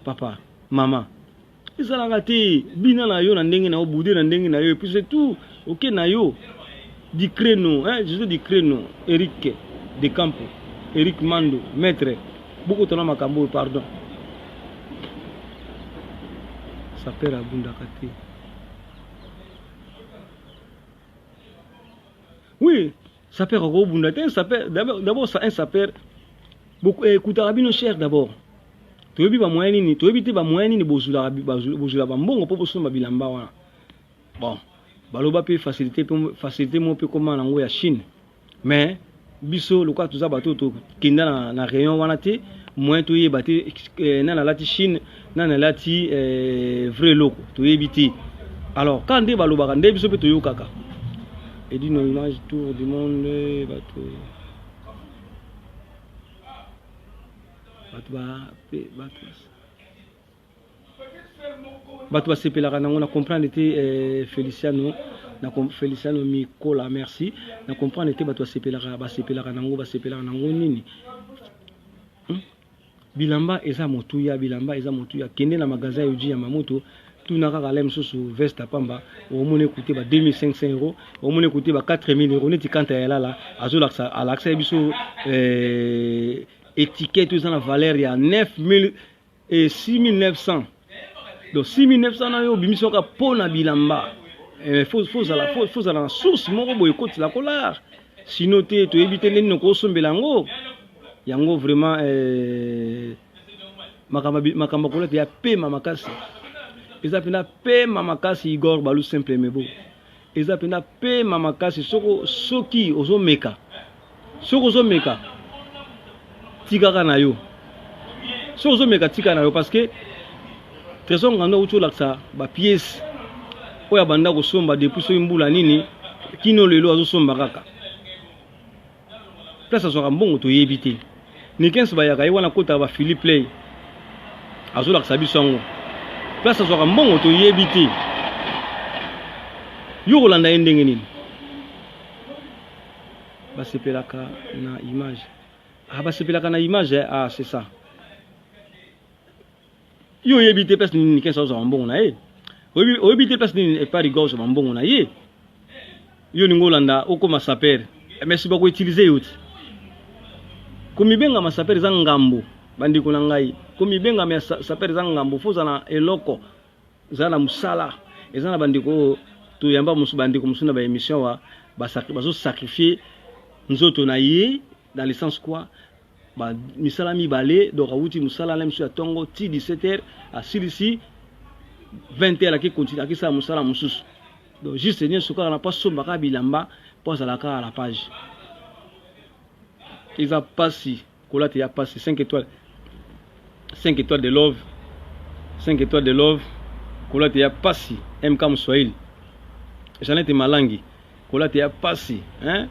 Papa, maman. Ils ont raté bina na yo na ndenge na obude na ndenge na yo et puis c'est tout. OK na yo di créneau hein je dis di créneau Eric de Campo Eric Mando maître beaucoup tona makambo pardon ça perd à bunda kati. Oui ça perd au bunda ça perd d'abord ça un ça perd beaucoup écoute rabino cher d'abord. Toyebi ba moyen nini toyebi te ba moyen nini bozula ba mbongo po bosomba bilamba wana. Bon baloba pe facilité mo pe comment nango ya Chine. Mais biso lokwa tuza bato to kinda na rayon wana te moyen toyeba te na lati Chine na lati vrai loko toyebi te. Alors quand nde baloba nde biso pe toyo kaka. Et dit nos images tour du monde bato bato basepelaka nango na comprendre te Feliciano Mikola merci na comprendre te bato basepelaka nango nini bilamba eza motuya kende na magasin yoji ya mamoto tuna kaka lem susu veste pamba omone écouter ba 2500 €, omone écouter ba 4000 € neti kanta ya lala azolaksa alaksa biso étiquette ils ont la valeur il y a 9000 et 6900. Donc 6900 na yo bimiso ka pona bilamba. Faut à la source moko boy côté la colère. Sinon te to éviter les no ko sombelango. Yango vraiment makamba kola ya pe mamakasi. Eza pena pe mamakasi Igor Balu simple mebo. Eza pena pe mamakasi soki ozomeka. Soko ozomeka tikaka na yo so ozomeka tika na yo parce que trésor ngando utolakisa ba pièce oya banda kosomba depuis so imbula nini kino lelo azosomba kaka place azwaka mbongo toyebi te ni 15 bayaka ye wana kota ba Philippe Play azolakisa biso yango place azwaka mbongo toyebi te yo kolanda ye ndenge nini basepelaka na image. Ah bah c'est la image ah c'est ça. Yo yebite place ni 15 ans bon na ye. Oyebite place ni et pas rigolo so bon na ye. Yo ningolanda okoma saper. Merci beaucoup utiliser yout. Komi benga ma saper za ngambo bandi ko na ngai. Komi benga ma saper za ngambo foza na eloko za na musala. Eza na bandi ko to yamba musu bandi ko musuna ba émission wa bazo sacrifier nzoto na ye. Dans le sens quoi bah misala mi balé donc awuti musala la monsieur tongo ti 17h à silisi 20h là qui continue à qui ça musala mususu donc juste bien ce qu'on n'a pas somba bilamba pose à la page ils a passé colate ya passé 5 étoiles 5 étoiles de love 5 étoiles de love kolate ya pasi MK Mswahili Jeannette Malangi kolate ya pasi hein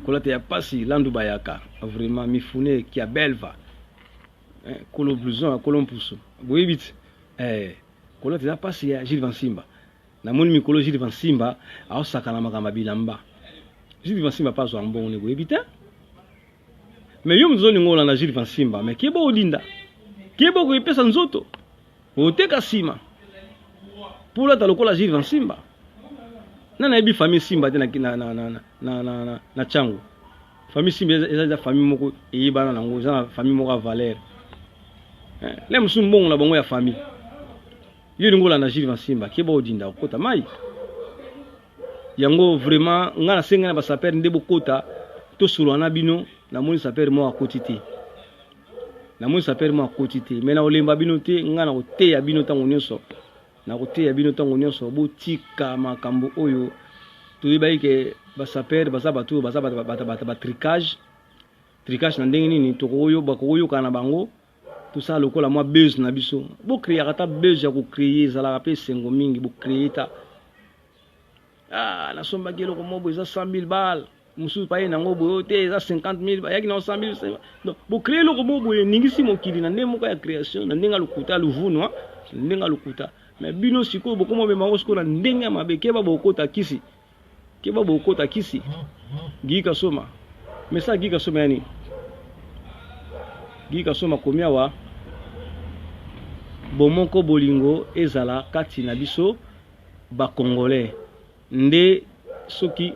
kolate ya pasi Landu Bayaka vraiment mifune qui a belva kolo blouson kolo mpuso boye vite kolate ya pasi ya Gilles Van Simba na moni mikolo Gilles Van Simba ao sakana makamba bilamba Gilles Van Simba pas mbongo ne boye vite mais yo mzoni ngola na Gilles Van Simba mais kibo olinda kibo ko ipesa nzoto oteka sima pula talokola Gilles Van Simba nana ebi famille Simba te na changu famille Simba eza famille moko eyibana nango eza famille moko a valeur le musu mbongo na bango ya famille yo ngola na Gilles Van Simba kibo odinda kota mai yango vraiment ngana senga na basaper ndebo kota to sulwana bino na moni saper mo akotité na moni saper mo akotité mais na olemba bino te ngana ko te ya bino tango nyonso na ko te ya bino tango nyonso botika makambo oyo to yibai ke basaper basabatu basabata tricage na ndenge nini to koyo bakoyo kana bango tout ça lokola moi buzz na biso bo créer ata buzz ya ko créer zala rapé sengo mingi bo créer ta na somba gelo ko mobo za 100,000 balles musu paye nango boyo te za 50,000 ba yaki na 100,000 donc bo créer loko mobo ningisi mokili na ndemo ya création na ndenga lukuta luvunwa ndenga lukuta mais bino siko boko mo be mango siko na ndenga mabeke ba bokota kisi keba bokota kisi gika soma mais ça gika soma yani gika soma komia wa bomoko bolingo ezala kati na biso ba congolais nde soki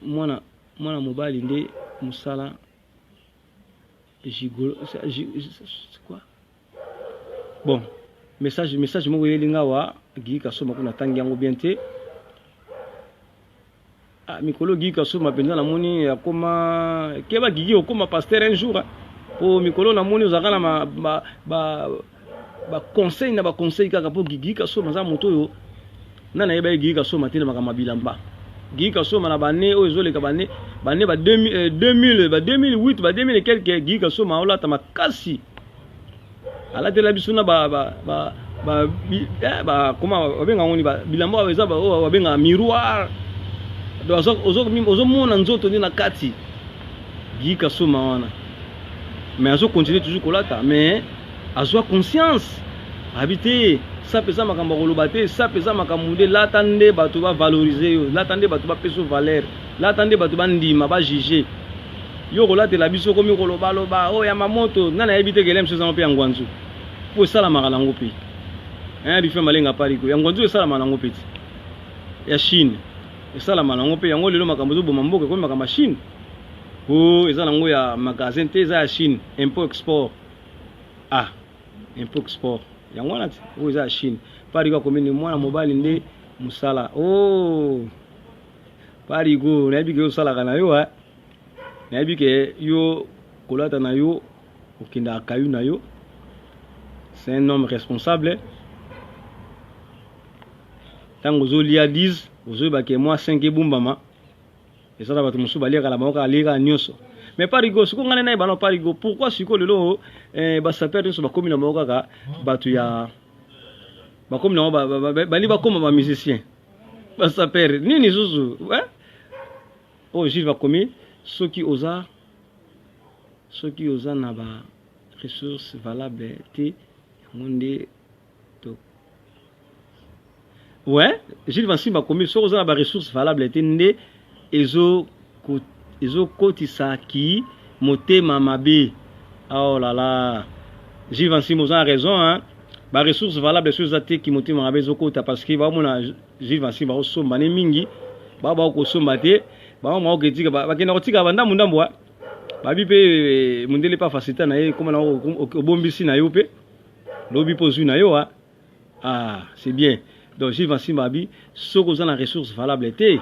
mwana mobali nde musala gigolo c'est quoi bon message moko yelinga wa gika soma kuna tangi yango bien te mikolo gika soma penza na moni akoma keba gigi okoma pasteur un jour po mikolo na moni ozaka na ba conseil na ba conseil kaka po gika soma za moto yo nana yeba gika soma tena makama bilamba gika soma na bane o ezoleka bane ba 2000 ba 2008 ba 2000 quelque gika soma ola ta makasi ala tela bisuna ba comment babenga ngoni ba bilamba weza ba babenga miroir donc ozo mona nzoto ni na kati gika soma wana mais azo continuer toujours kolata mais azwa conscience habiter ça pesa makambo kolobate ça pesa makambo de latande bato ba valoriser yo latande bato ba peso valeur latande bato ba ndima ba juger yo kolate la biso komi koloba loba o ya mamoto nana ebite kelem so za mpe ngwanzu po sala makalango pe bife malenga pariko ya ngwanzu sala malango pe ya Chine sala malango pe yango lelo makambo zo boma mboka komi makambo Chine ezala ngo ya magasin te za Chine import export import export yango wana za Chine pariko komini mwana mobali nde musala pariko na bike yo sala kana yo na bike yo kolata na yo okinda akayu na yo c'est un homme responsable tango zo lia 10 ozo ba ke moi 5 ebumbama ezala bato musu balia kala maoka alika nyonso mais parigo siko ngane na bano parigo pourquoi siko lelo ba saper so ba komi na maoka ka batu ya ba komi na ba li ba koma ba musicien ba saper nini zuzu Gilles va komi soki oza na ba ressources valables te monde to Gilles Van Simba komi soki oza na ba ressources valables te nde ezo kotisa ki motema mabe oh là là Gilles Van Simba oza raison ba ressources valables sur za te ki motema mabe ezo kota parce que ba mona Gilles Van Simba osomba ne mingi ba ko somba te ba mo ketika ba kena kotika banda mundambo ba bi pe mundele pa facilita na ye comme na obombisi na yo pe lobi pozu na yo c'est bien donc Gilles Van Simba bi soko za na ressources valables te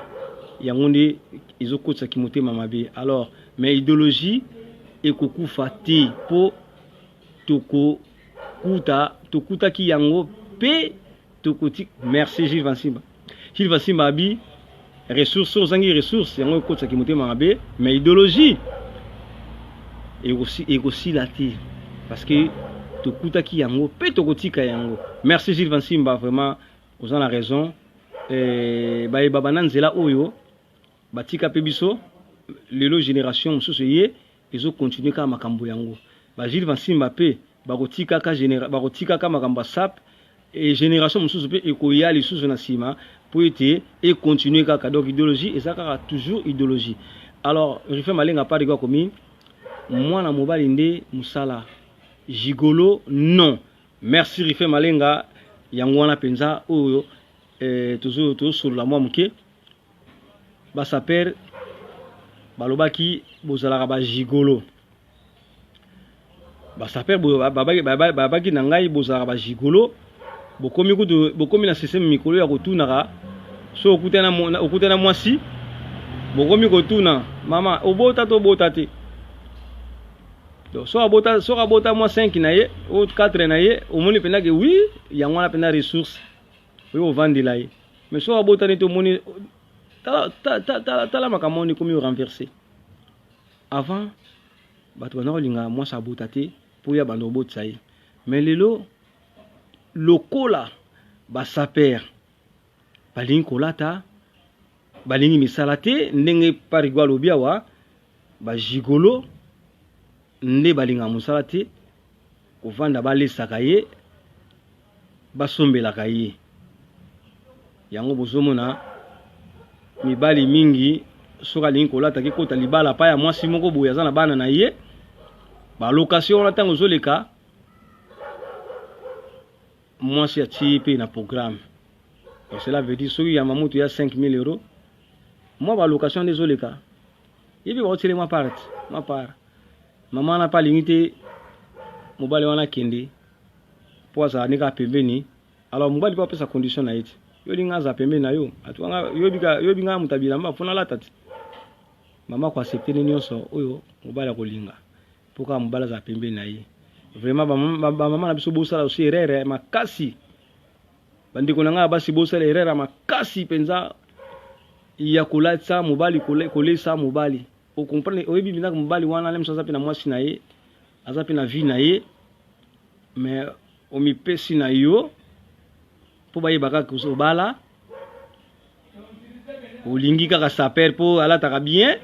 yango nde ezokotisa kimotema mabe alors mais idéologie ekokufa te po tokuta ki yango pe tokoti merci Gilles Van Simba. Gilles Van Simba bi ressources ozangi ressources yango ekotisa kimotema mabe mais idéologie ekosila te parce que tokutaki yango mpe tokotika yango. Merci Gilles Vansimba, vraiment oza na raison. Bayeba bana nzela oyo batika pe biso lelo génération mosusu ye ezokontinue kaka makambo yango. Gilles Vansimba pe bakotika ka makambo sap et génération mosusu pe ekoya lisusu na nsima po ete ekontinue kaka. Donc idéologie eza kaka toujours idéologie. Alors Rife Malenga pa rigwa komi mwana mobali nde musala gigolo non. Merci Rife Malenga yango wana penza oyo toujours sur la moi muke basaper balobaki bozalaka ba gigolo basaper babaki na ngai bozalaka ba gigolo bokomi na système mikolo ya kotunaka so okutana mwasi bokomi kotuna mama obota to bota te. Donc so abota mwa 5 na ye ou 4 na ye omoni pena ke oui yango na pena ressource oyo ovandela ye. Mais so abota ne to moni tala makambo ni komi renverser. Avant bato bana kolinga mwasi abota te po ya bando botsa ye. Mais lelo lokola basaper balingi kolata balingi misala te ndenge parigwa lobi awa bajigolo nde balinga mosala te kovanda balesaka ye basombelaka ye. Yango bozomona mibali mingi soki alingi kolataki kota libala pa ya mwasi moko boye aza na bana na ye balokation wana ntango ozoleka mwasi atie pe na programme. Donc cela veut dire soki ya mamutu ya 5 000 euros moi balokation nde ezoleka yebi baotile mwa part mama na pa lingi te mobali wana kende po azala nika pembeni. Alors mobali pa apesa condition na ye te yo linga aza pembeni na yo atuanga yobi nga mutu abilamba fona lata te mama ko accepte ne nyonso oyo mobali akolinga po ka mobali aza pembeni na ye. Vraiment mama na biso bosala aussi erreur makasi bandeko na nga basi bosala erreur makasi penza ya kolatsa mobali kolesa mobali o comprendre oyebi binaka mobali wana lem soza pe na mwasi na ye aza pe na vie na ye mais o mi pesi na yo po baye baka kusobala olingi kaka saper po alataka bien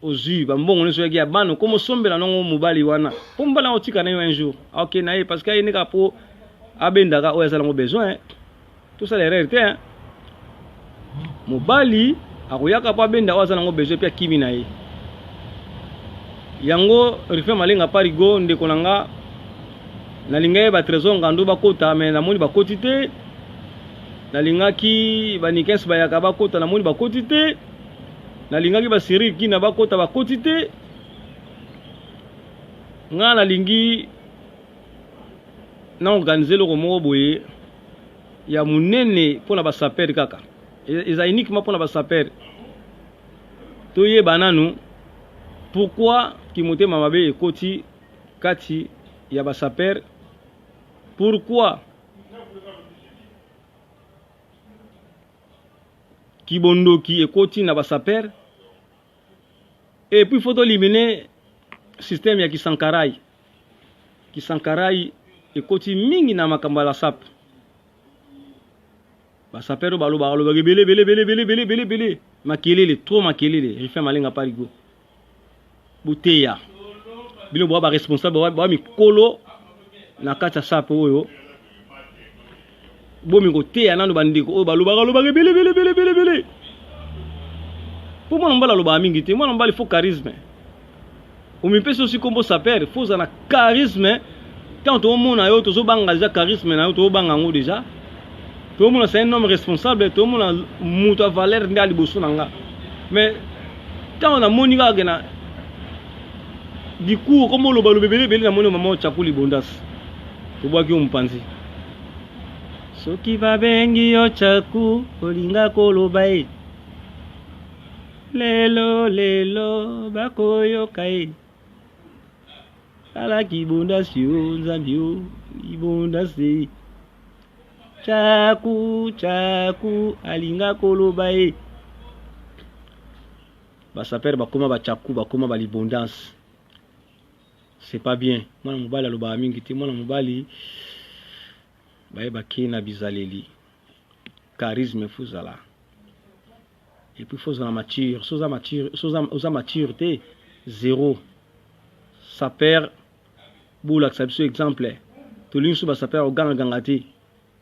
ozu bambongo neso yaki ya bano komo sombela nongo mobali wana po mbala otika na yo un jour ok na ye parce que ye neka po abendaka oyo azala ngo besoin tout ça l'erreur te hein. Mobali akoyaka pa benda oyo azala ngo besoin pe kimi na ye. Yango Rife Malenga parigo ndeko nanga nalinga ye ba trésor ngando bakota mais namoni bakoti te nalingaki banikens bayaka bakota namoni bakoti te nalingaki basiri kina bakota bakoti te nga nalingi na organiser le moko boye ya munene pona basaper kaka eza uniquement pona basaper toye bananu pourquoi kimotema mabe ekoti kati ya basaper pourquoi kibondoki ekoti na basaper et puis faut éliminer système ya kisankarai ekoti mingi na makamba la sap basapero baloba bele makelele trop makelele Rife Malenga parigo buteya bino ba responsable ba mikolo na kata sap oyo bomi ko teya nando bandiko o baloba bele pour moi mbala loba mingi te moi mbali faut charisme o mi pese aussi kombo saper faut za na charisme quand tout le monde a eu toujours banga charisme na tout banga ngo déjà tout le monde c'est un homme responsable tout le monde a muta valeur ndali boso nanga mais quand on a monika gena du coup comme le balo bele na moni maman chakuli bondas to bwaki umpanzi soki babengi yo chaku olinga kolobai lelo bakoyo kai ala kibondasi yo nzambi yo ibondasi chaku alinga koloba ye basaper bakoma bachaku bakoma balibondance. C'est pas bien. Mwana mobali aloba mingi te, mwana mobali bayeba kina bizaleli. Charisme fuzala. Et puis faut la mature, soza maturité zéro. Ça perd boula que ça soit exemple. Tout l'une sous ça perd au gangati.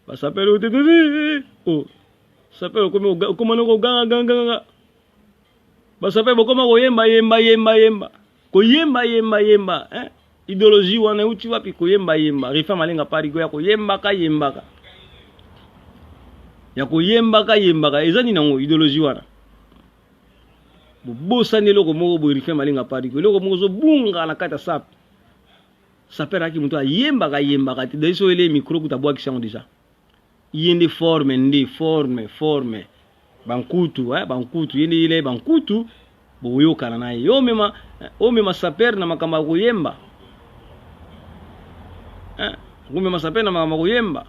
Bah ça perd au tété. Oh. Ça perd comme au ganga. Bah ça perd comme au yemba. Ko yemba hein. Idéologie wana uti wapi ko yemba. Rifa malenga pari ko ya ko yemba ka. Ya ko yemba ka ezani nango idéologie wana. Bosa ne loko moko bo rifa malenga pari ko loko moko zo bunga na kata sap. Sapera ki muto yemba ka ti daiso ele micro kutabwa kisango déjà. Yende forme. Bankutu yende ile bankutu bo yo kana na yo mema saper na makamba ko yemba. Ngumema saper na makamba ko yemba.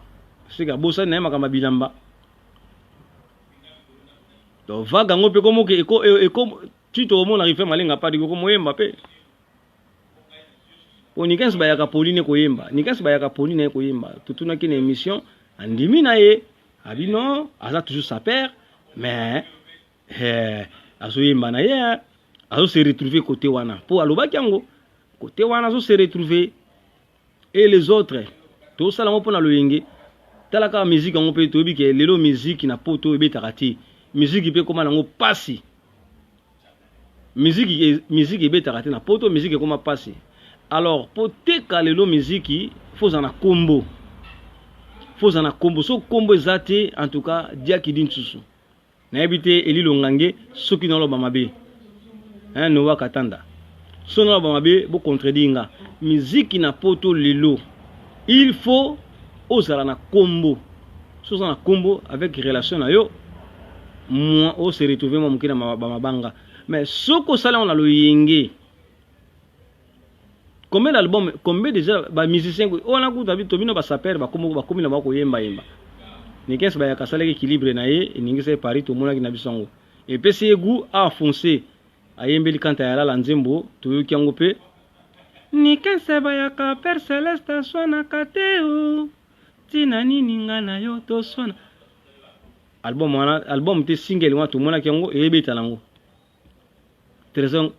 Sika bosa na makamba bilamba. Donc vaga ngope komo ke eko tito mo na rifa malenga pari ko moyemba pe. Po nikansi bayaka Pauline koyemba. Nikansi bayaka Pauline koyemba. Tutuna kine émission andimi na ye abino aza toujours sa père mais azo yemba na ye azo se retrouver côté wana. Po alobaki yango côté wana azo se retrouver et les autres to sala mo pona loyenge talaka musique ngo pe to bi ke lelo musique na poto ebetaka te. Musique pe koma nango pasi. Musique ebetaka te na poto musique koma pasi. Alors, pour te caler la musique, il faut en combo. So combo zate, en tout cas, dia qui dit tout. Na habité eli longange, so qui dans le bamabe. Hein, noa katanda. So dans le bamabe, bo contredinga. Musique na poto lelo. Il faut osala na combo. So na combo avec relation na yo. Moi, o se retrouver moi mukina bamabanga. Mais so ko sala on a lo yenge. Combien d'albums, combien déjà ba musiciens on a goûté habitué bino ba saper ba komi na ba ko yemba. Ni kesi ba ya kasala équilibre na ye ningi se Paris to mona ki na bisongo. Et puis c'est goût à foncer. Ayembeli kanta ya la nzembo to yoki yango pe. Ni kesi ba ya ka per celeste sona kateo. Tina nini ngana yo to sona. Album te single wa to mona ki yango e beta lango. Trésor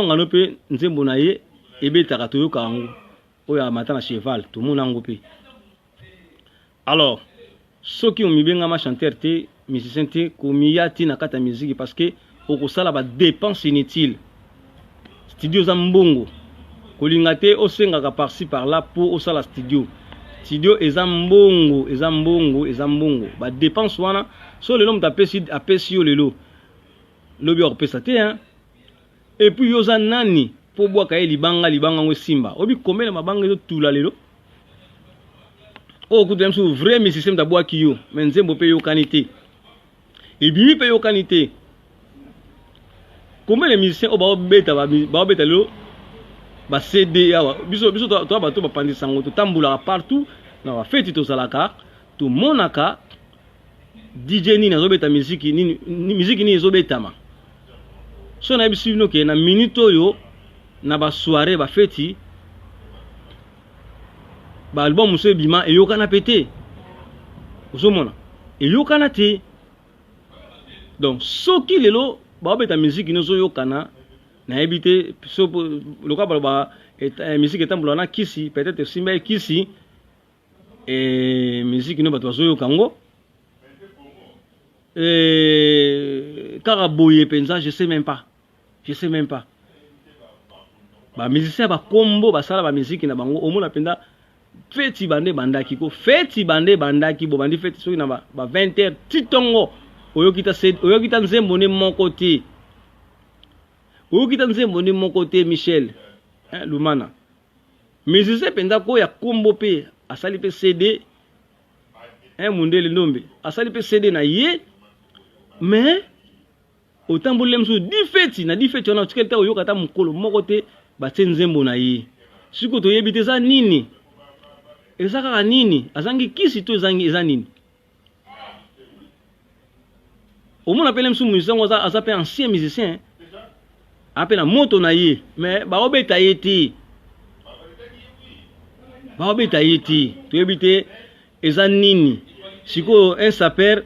ngano pe nzembo na ye ebe takatoyo kango oya matana cheval tout monde ngopé. Alors ceux qui ont mis bien ma chanteur te musicien te ko miyati na kata musique parce que okosala ba dépenses inutiles. Studio za mbongo kolinga te osengaka par-ci par-là pour osala studio eza mbongo ba dépenses wana so lelo mtapesi yo lelo lobi okopesa te hein. Et puis yoza nani po bois kaye libanga ngo simba obi combien de mabanga zo tula lelo o kutu mso vrai musicien ta bois kiyo mais nzembo pe yo kanité et bi pe yo kanité combien de musiciens o ba beta lelo ba CD yawa biso to ba pandisa ngo to tambula partout na ba feti to salaka to monaka DJ ni na zo beta musique ni zo betama so na bisu no ke na minute yo na ba soirée ba feti ba album muso bima e yokana pété ozomona e yokana te donc soki lelo ba beta musique no zo yokana na ebité so loka ba musique etambola na kisi peut-être simba kisi et musique no ba to zo yokango karaboye penza je sais même pas ba musicien ba combo ba sala ba musique na bango omona penda feti bande bandaki bo bandi feti soki na ba 20h titongo oyokita nzembo ne mon côté Michel hein Lumana musicien penda ko ya combo pe asali pe CD hein mundele nombe asali pe CD na ye mais autant pour lemso di feti on a tukelta oyokata mukolo moko te ba nzembo na ye siko to yebite za nini ezaka nini azangi kisi to zangi eza nini omona pele msu musicien aza pe ancien musicien ape na moto na ye mais baobeta ye te baobeta ye te toyebi te eza nini sikoyo un saper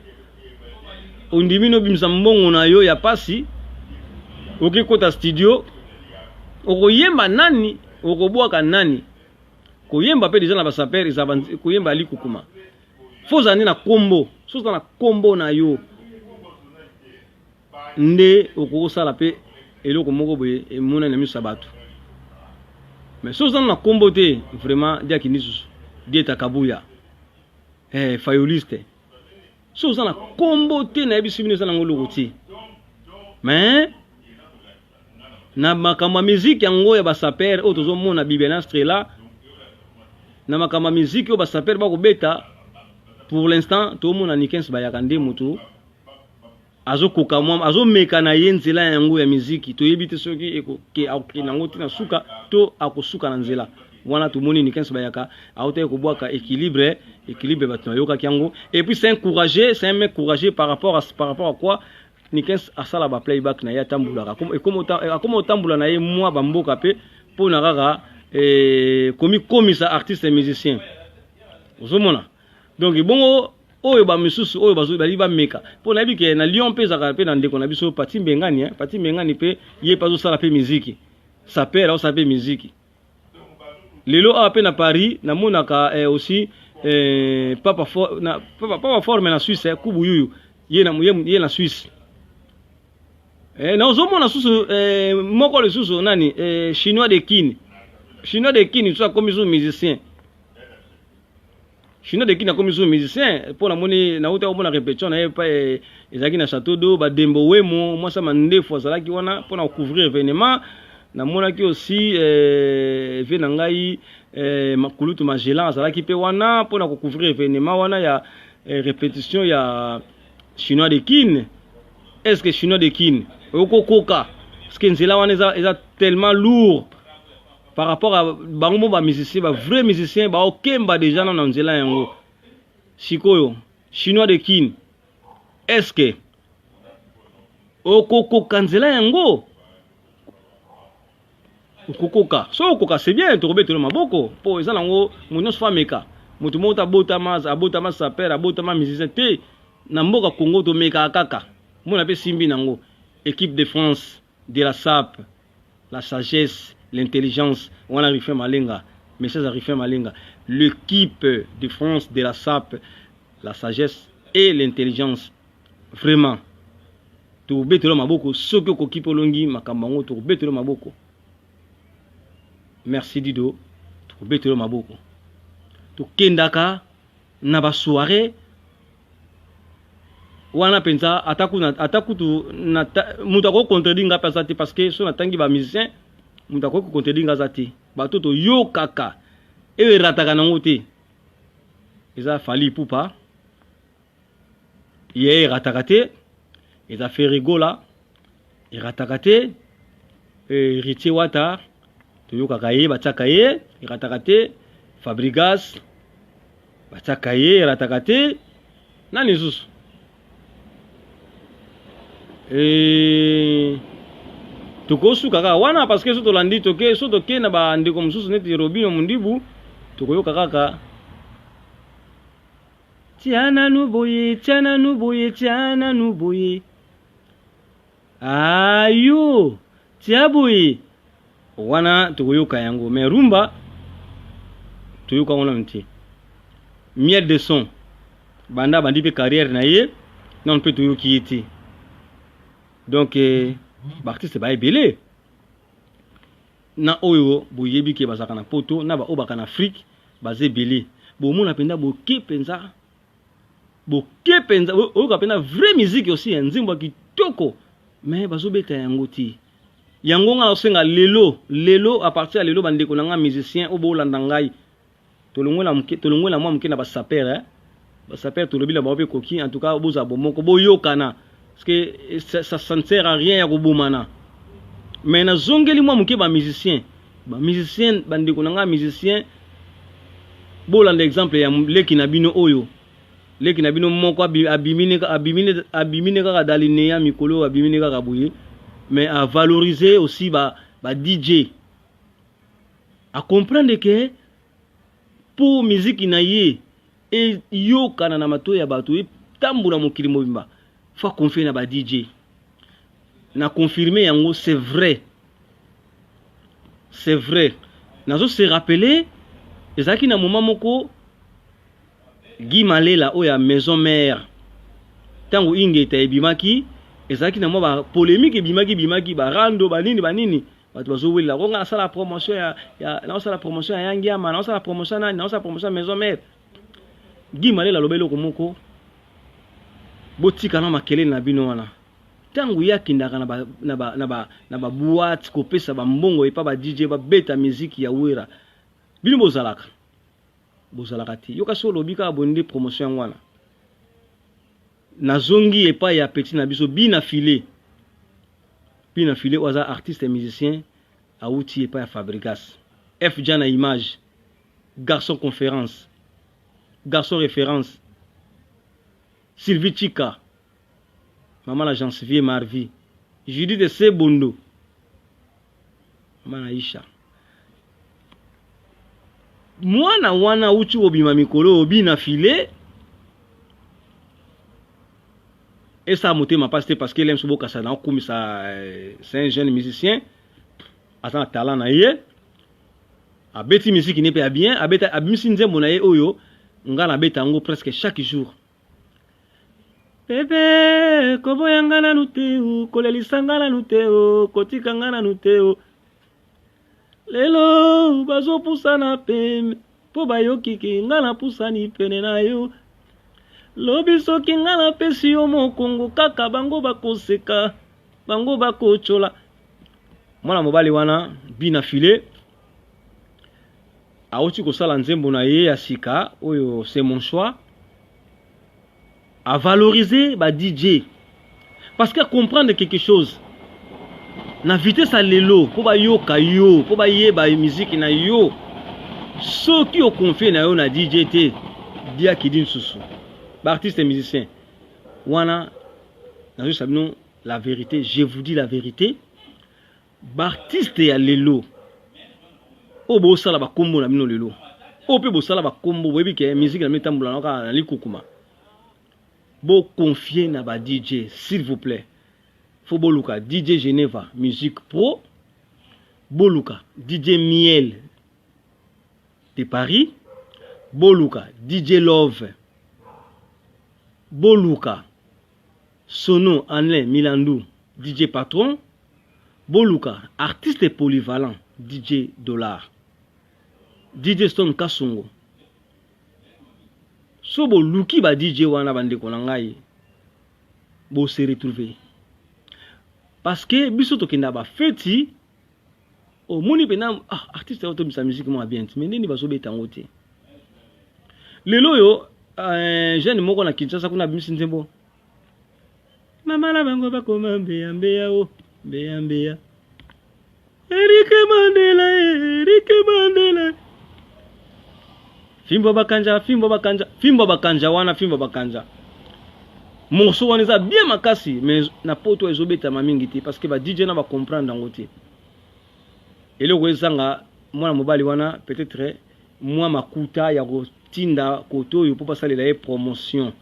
ondimi no bimisa mbongo na yo ya pasi okikota studio okoyemba nani okobwaka nani koyemba pe deja na basaper eza koyemba likukuma foza ni na kombo soza na kombo na yo nde okosala pe eloko moko boye emona na miso bato mais soza na kombo te vraiment dia kinisusu dieta kabuya fayoliste soza na kombo te na ebisi bino za nango lokoti mais na makambo musique yango ya basaper o tozomona bibelastre la na makambo musique o basaper bakobeta pour l'instant tomona Nikens bayaka nde mutu azokoka mwa azomeka na ye nzela yango ya musique toyebi te soki ke nango tina suka to akosuka na nzela wana tomoni Nikens bayaka aote kobwaka équilibre bato yoka kiango et puis c'est un mec courageux par rapport à quoi Nikens asala ba playback na ya tambula comme otambula na ye moi bamboka pe po na kaka komi sa artiste et musicien ozomona donc bongo oyo ba misusu oyo bazo bali ba meka po na bike na Lyon pe za pe na ndeko na biso Pati Mbengani pe ye pazo sala pe musique sa père au sa pe musique lelo a pe na Paris na monaka aussi papa forme na Suisse kubu yuyu ye na Suisse na ozomona susu moko le susu nani chinois de kin tu as comme musicien chinois de kin a comme musicien pour la moni na uta omona répétition na pa ezaki na château d'eau ba dembo wemo moi ça mande fois ça ki wana pour na couvrir événement na mona ki aussi vena ngai makulutu Magellan ça ki pe wana pour na couvrir événement wana ya répétition ya chinois de kin. Est-ce que chinois de kin okokoka parce que nzela wana eza tellement lourd par rapport à bango ba musicien ba vrai musicien ba okemba déjà na nzela yango sikoyo chinois de kin est-ce que okokoka nzela yango okokoka so okoka c'est bien to robetelo maboko po eza nango munyos fameka mutu mota abotama saper abotama musicien te na mboka Congo to meka kaka mon appelle Simbi Nango, équipe de France, de la SAP, la sagesse, l'intelligence, on a refait Malenga, mais ça a refait Malenga. L'équipe de France, de la SAP, la sagesse et l'intelligence, vraiment. Tu bêtes le maboko, ce que tu kipo longi, makambango, tu bêtes le maboko. Merci Dido, tu bêtes le maboko. Tu kendaka, naba soirée. Wana pensa ataku tu mutako contredinga pasati parce que so natangi ba musicien mutako contredinga zati bato to yo kaka e rataka nango te eza fali pupa ye rataka te eza fait rigola e rataka te Ritie Wata to yo kaka ye bataka ye rataka te Fabrigas bataka ye rataka te nani zusu tukosu kaka wana parce que soto landi toke soto ke na ba ndeko mususu neti Robino Mundibu tukoyoka kaka tiana nuboye ayo tiaboye wana tukoyoka yango mais rumba tuyoka wana mti miel de son banda bandi pe carrière na ye non peut tuyoki yiti. Donc l'artiste ba ebele na oyo boyebi ke bazaka na poto na ba obaka na Afrique bazé belé bo mona penda bo kepenza oyo kapena vraie musique aussi nzimbo kitoko mais bazobeta yango ti yango nga osenga lelo à partir ya lelo bandeko na nga musicien obo landa ngai tolongwela mwa mke na basaper basaper tolobila ba ope koki en tout cas boza bomoko boyokana parce que ça ne sert à rien ya kobomana mais na zongeli mwa mke ba musicien bandeko na nga musicien bolanda exemple ya leki na bino oyo leki na bino moko abimine kaka daline ya mikolo abimine kaka boye mais à valoriser aussi ba DJ, à comprendre que pour musique inaye et yo kana na mato ya bato e tambula mokili mobimba faut confier na ba DJ na confirmer yango c'est vrai nazo se rappeler ezaki na moment moko Guy Malela oya maison mère tango ingeta ebimaki ezaki na mo ba polémique bimaki ba rando banini bato bazowela konga sala promotion ya na sala promotion ya Yangiama na sala promotion na sala promotion maison mère Guy Malela lobelo ko moko botika na makele na bino wana tango yakindaka na ba boîte ko pesa ba mbongo epa ba DJ ba beta musique ya wera bino bozalaka ti yoka solo bika abonde promotion wana nazongi epa ya petit na biso bina filé oza artiste et musicien a outil epa ya Fabrigas F Jana image garçon conférence garçon référence Sylvie Chika maman la Janvier Marvi Judith de Sebondo maman Aisha mwana wana uchi obima mikolo obina filé et ça motema passe parce qu'il aime soboka ça na comme ça c'est un jeune musicien asa talent na ye abeti musique ne pas bien abeta abimisi nzembo na ye oyo ngala beta ngo presque chaque jour bébé kobo yangana nuteu kolelisangana nuteu kotikangana nuteu lelo bazo pusana pembe po bayokiki ngana pusani pene na yo lobi soki ngana pesi yo mokongo kaka bango bakoseka bango bakochola mwana mobali wana bina filé aoti kosala nzembo na ye ya sika oyo c'est mon choix à valoriser ba DJ parce que comprendre quelque chose na vitesse à lelo po ba yoka yo po ba yeba musique na yo soki o confier na yo na DJ te dia kidin susu ba artiste et musicien wana na sabino la vérité, je vous dis la vérité ba artiste ya lelo o bo sala ba kombo na mino lelo o pe bo sala ba kombo webi ke musique na mitambula na ka na likukuma bo confier na ba DJ s'il vous plaît faut boluka DJ Geneva musique pro boluka DJ Miel de Paris boluka DJ Love boluka Sono Alain Milandou DJ Patron boluka artiste polyvalent DJ Dollar DJ Stone Kasongo so bo luki ba DJ wana bande ko ngai bo se retrouver parce que biso to kinda ba feti o moni pena artiste auto bisa musique mo bien mais nini baso beta ngote lelo yo jeune moko na Kinshasa kuna bimisi nzembo mama la bango ba koma mbeya o mbeya Eric Mandela Fimbo bakanja wana morceau wana eza bien makasi mais na poto ezobeta mamingi te parce que ba DJ na ba comprendre ngote eloko ezanga mwana mobali wana peut-être moi makuta ya kotinda koto yo po pasalela ye promotion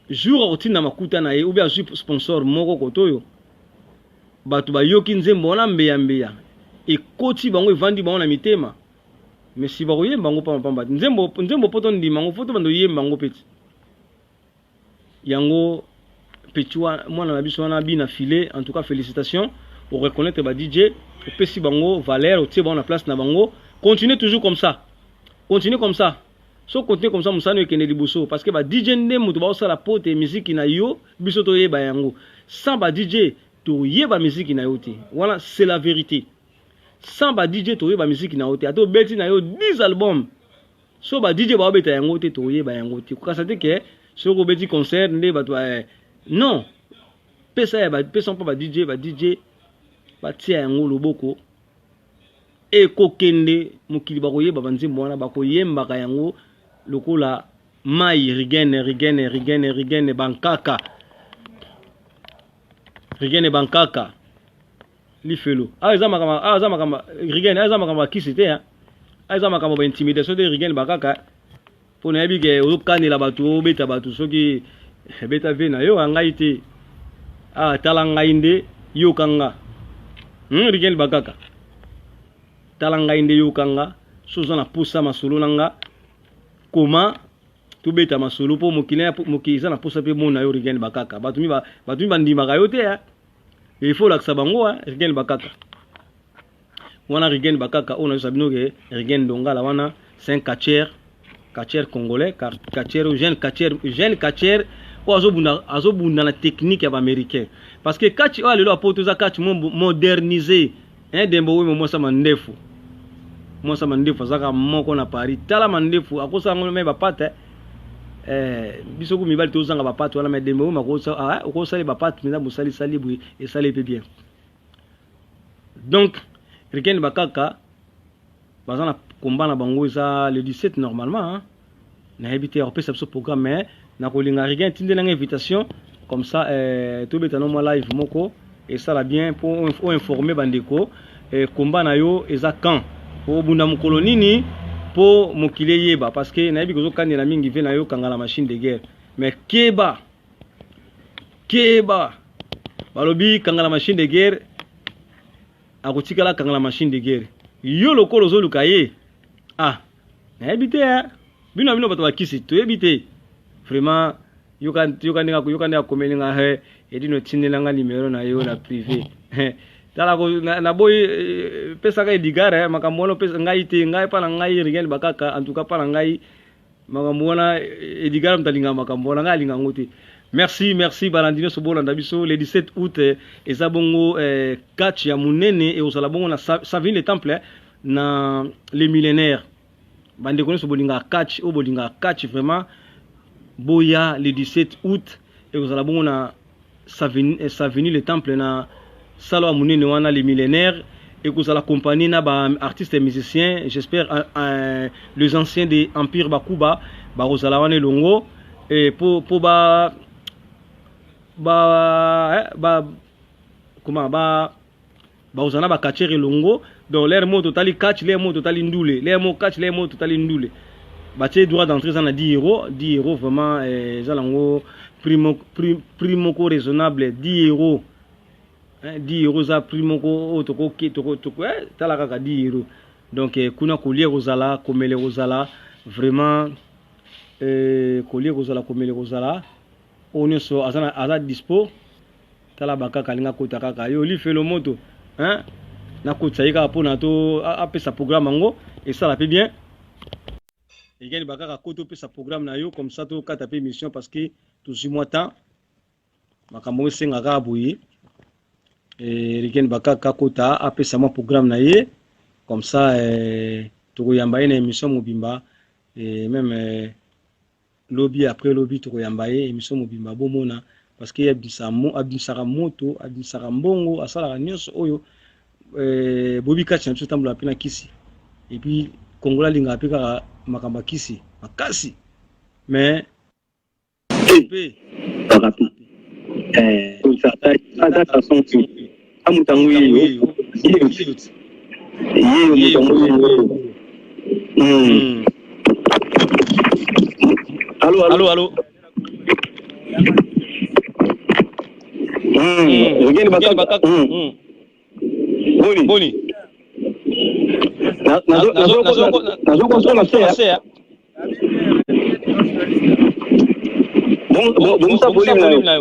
jour otinda makuta na ye ou bien sponsor moko koto yo batu ba yoki nzembo na mbeya ekoti bango evandi bango na mitema mais si bako yemba ngo pamba nzembo poto ndima ngo foto bando yemba ngo peti yango petua mwana na biso wana bina filé en tout cas félicitations pour reconnaître ba DJ pesi bango valeur otie bango na place na bango continuez toujours comme ça so continuer comme ça musano ekende liboso parce que ba DJ nde mutu ba osala pote musique na yo biso to yeba yango sans ba DJ to yeba musique na yo te voilà c'est la vérité sans ba DJ to yeba musique na yo te ato beti na yo 10 albums so ba DJ ba beta yango te to yeba yango te ko sate ke so ko beti concert nde ba to non pesa ya ba pesa pas ba DJ ba tia yango loboko e ko kende mukili ba ko yeba banzimbo wana ba ko yemba ka yango lokola mai rigene bankaka Rigene Bankaka lifelo azama kama Rigene azama kama kisite hein azama kama intimidation de Rigene Bankaka pour na bige okani la batu beta batu soki beta vena yo angaite talanga inde yo kanga Rigene Bankaka talanga inde yo kanga sozana pusa masolo nanga koma to beta masolo po mokiza na pusa pe mona yo Rigene Bankaka batu mi bandima ka yo te hein. Il faut que ça bango Rigene Bankaka. Wana Rigene Bankaka on a sabino que Rigene Donga la wana c'est un catcher congolais, catcher jeune catcher ou azobunda na technique américain. Parce que catch le lo apoto za catch modernisé hein dembo we mo sa mandefu. Mo sa mandefu zaka moko na Paris. Tala mandefu akosa ngolo me bapata bisoku mibali tozanga bapatu wana medembo makosa okosa bapatu mina musali salibu et sali pe bien. Donc Rigene Bankaka bazana combat na bango za le 17 normalement hein na habité au ce programme mais na kolinga Rigene tinde na invitation comme ça tout betano mo live moko et ça la bien pour informer bandeko combat na yo eza quand pour bunda mukolo nini pour mokile yeba parce que na yebi kozo kanela mingi ve na yo kanga la machine de guerre mais keba balobi kanga la machine de guerre akotikala kanga la machine de guerre yo lokolo zo lukaye na yebi te bino bato bakisi to yebi te vraiment yo kan komelinga edino tindelanga numéro na yo na privé tala ko na boy pesa ka edigara makambo no pesa ngai te ngai pa na ngai Rigene Bankaka en tout cas pa na ngai makambo na edigara mtalinga makambo na ngai linga ngoti. Merci Balandino Sobolanda biso le 17 août eza bongo catch ya munene et osala bongo na Savine le temple na les millénaires bande kono sobolinga catch o bolinga catch vraiment boya le 17 août et osala bongo na Savine le temple na Salo Munene wana les millénaires et que ça l'accompagne na ba artistes et musiciens j'espère les anciens de Empire Bakuba ba Rosala wana longo et pour comment ba Rosana ba catcher longo donc l'air mot total catch l'air mot total ndoule l'air mot catch l'air mot total ndoule ba té droit d'entrée ça na 10 euros vraiment zalango primo raisonnable 10 euros 10 euros za primo ko toko talaka ka 10 euros donc kuna collier rosala komele rosala vraiment collier rosala komele rosala on so azana dispo tala baka kalinga kota kaka yo li fait le moto hein na kota yika pona to apesa programme ngo et ça la fait bien Rigene Bankaka koto pesa programme na yo comme ça to kata pe mission parce que tout ce mois temps makambo senga ka boyi Rigene Bankaka kota apesa mo programme na ye comme ça tokoyamba na émission mobimba et même lobby après lobby tokoyamba émission mobimba bomona parce que abimsaka moto abimsaka mbongo asala nyonso oyo bobi kati na tsambola pena kisi et puis kongola linga peka makamba kisi makasi mais Allô. Rigene Bankaka. Boni. Nazo konsola sea. Bon ça volume là.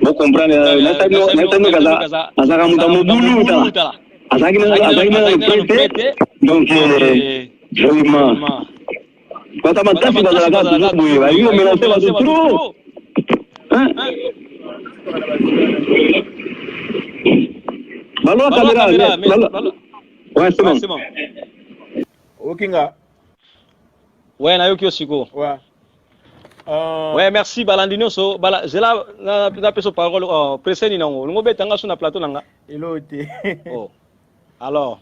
Vous comprenez, donc joliment quand on tape dans la gare il y a menacé va trop hein ballo caméra ouais c'est bon okinga ouais na yoki osiko ouais ouais, merci Balandino so bala je la peso parole preseni nango ngo betanga sur na plateau nanga elote oh alors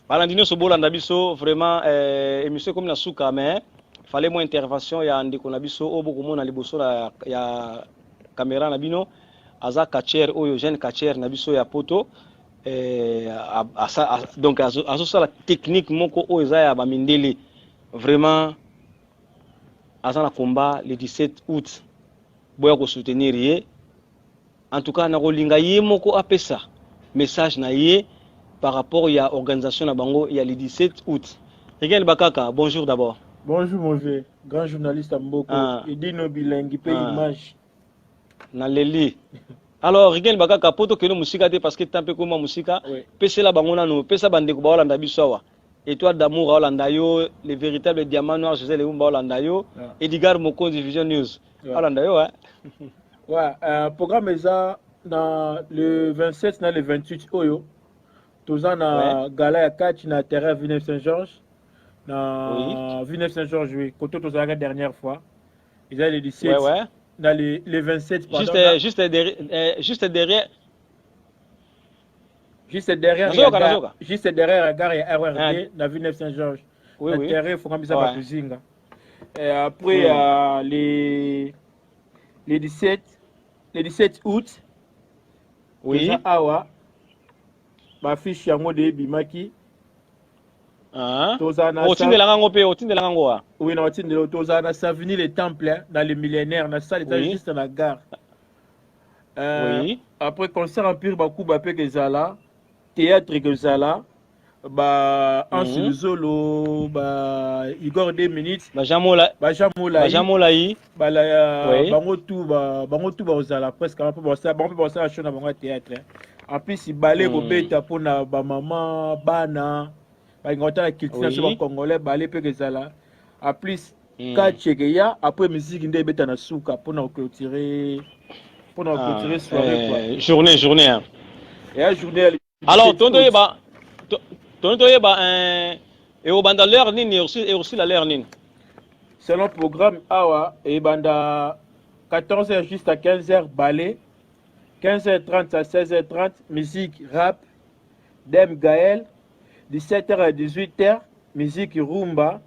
balandino so bolanda biso vraiment émission comme na suka mais fallait moins intervention ya ndeko na biso obo komona liboso ya caméra na bino aza catcher oyo jeune catcher na biso ya poto donc azo la technique moko oyo za ya bamindele vraiment aza na combat le 17 août boya ko soutenir ye en tout cas na kolinga ye moko apesa message na ye par rapport à l'organisation na bango il y a le 17 août. Rigel Bakaka, bonjour d'abord. Bonjour mon vieux, grand journaliste à Mboko. Il dit nos bilingues, pays image. Na leli. Alors Rigel Bakaka poto que nous musique parce que tant peu comme musique, pesa la bango na no, pesa bande ko ba Holanda bisawa. Étoile d'amour à Holanda yo, les véritables diamants noirs José le Umba Holanda yo, Edgar Moko Division News. Holanda yo ouais, programme est ça dans le 27 dans le 28 oyo. Tous na gala ya catch na terrain Villeneuve Saint-Georges na Villeneuve Saint-Georges oui côté tous la dernière fois ils allaient le 17 dans les 27 pardon juste derrière la gare ya RRD na Villeneuve Saint-Georges na terrain faut comme ça ba kuzinga et après les 17 août awa ma fiche yango de bimaki tozana otindela ngo pe otindela ngo wa oui na otindela tozana Savigny le temple dans le millénaire na salle était juste à la gare après concert en pire baku ba pe kezala théâtre kezala ba Ansu Zolo ba Igor 2 minutes ba jamola yi bala bango tout ba ozala presque un peu bon ça show na bango théâtre. En plus il balait bobeta pona ba maman bana ba ngota la culture sur congolais balé pe kezala en plus kachegeya après musique ndé beta na suka pona clôturer soirée quoi journée hein. Et journée alors tonto yeba et au banda l'heure nini et aussi la l'heure nini selon programme awa et banda 14h juste à 15h ballet 15h30 à 16h30, musique rap, Dem Gaël, 17h à 18h, musique rumba.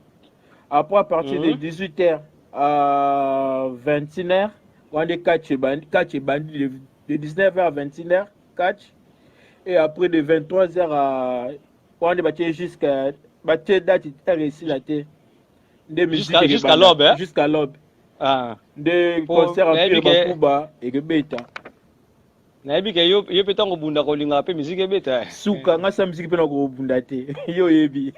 Après, à partir de 18h à 21h, on a des catch bandit de 19h à 21h, catch. Et après de 23h à. On a battu jusqu'à. Battu date ici la tête. Jusqu'à l'aube, hein? Jusqu'à l'aube. Des concerts en Cuba et de bêta. Nayebi ke yo petango bunda ko linga pe musique beta suka nga sa musique pe na ko bunda te yo yebi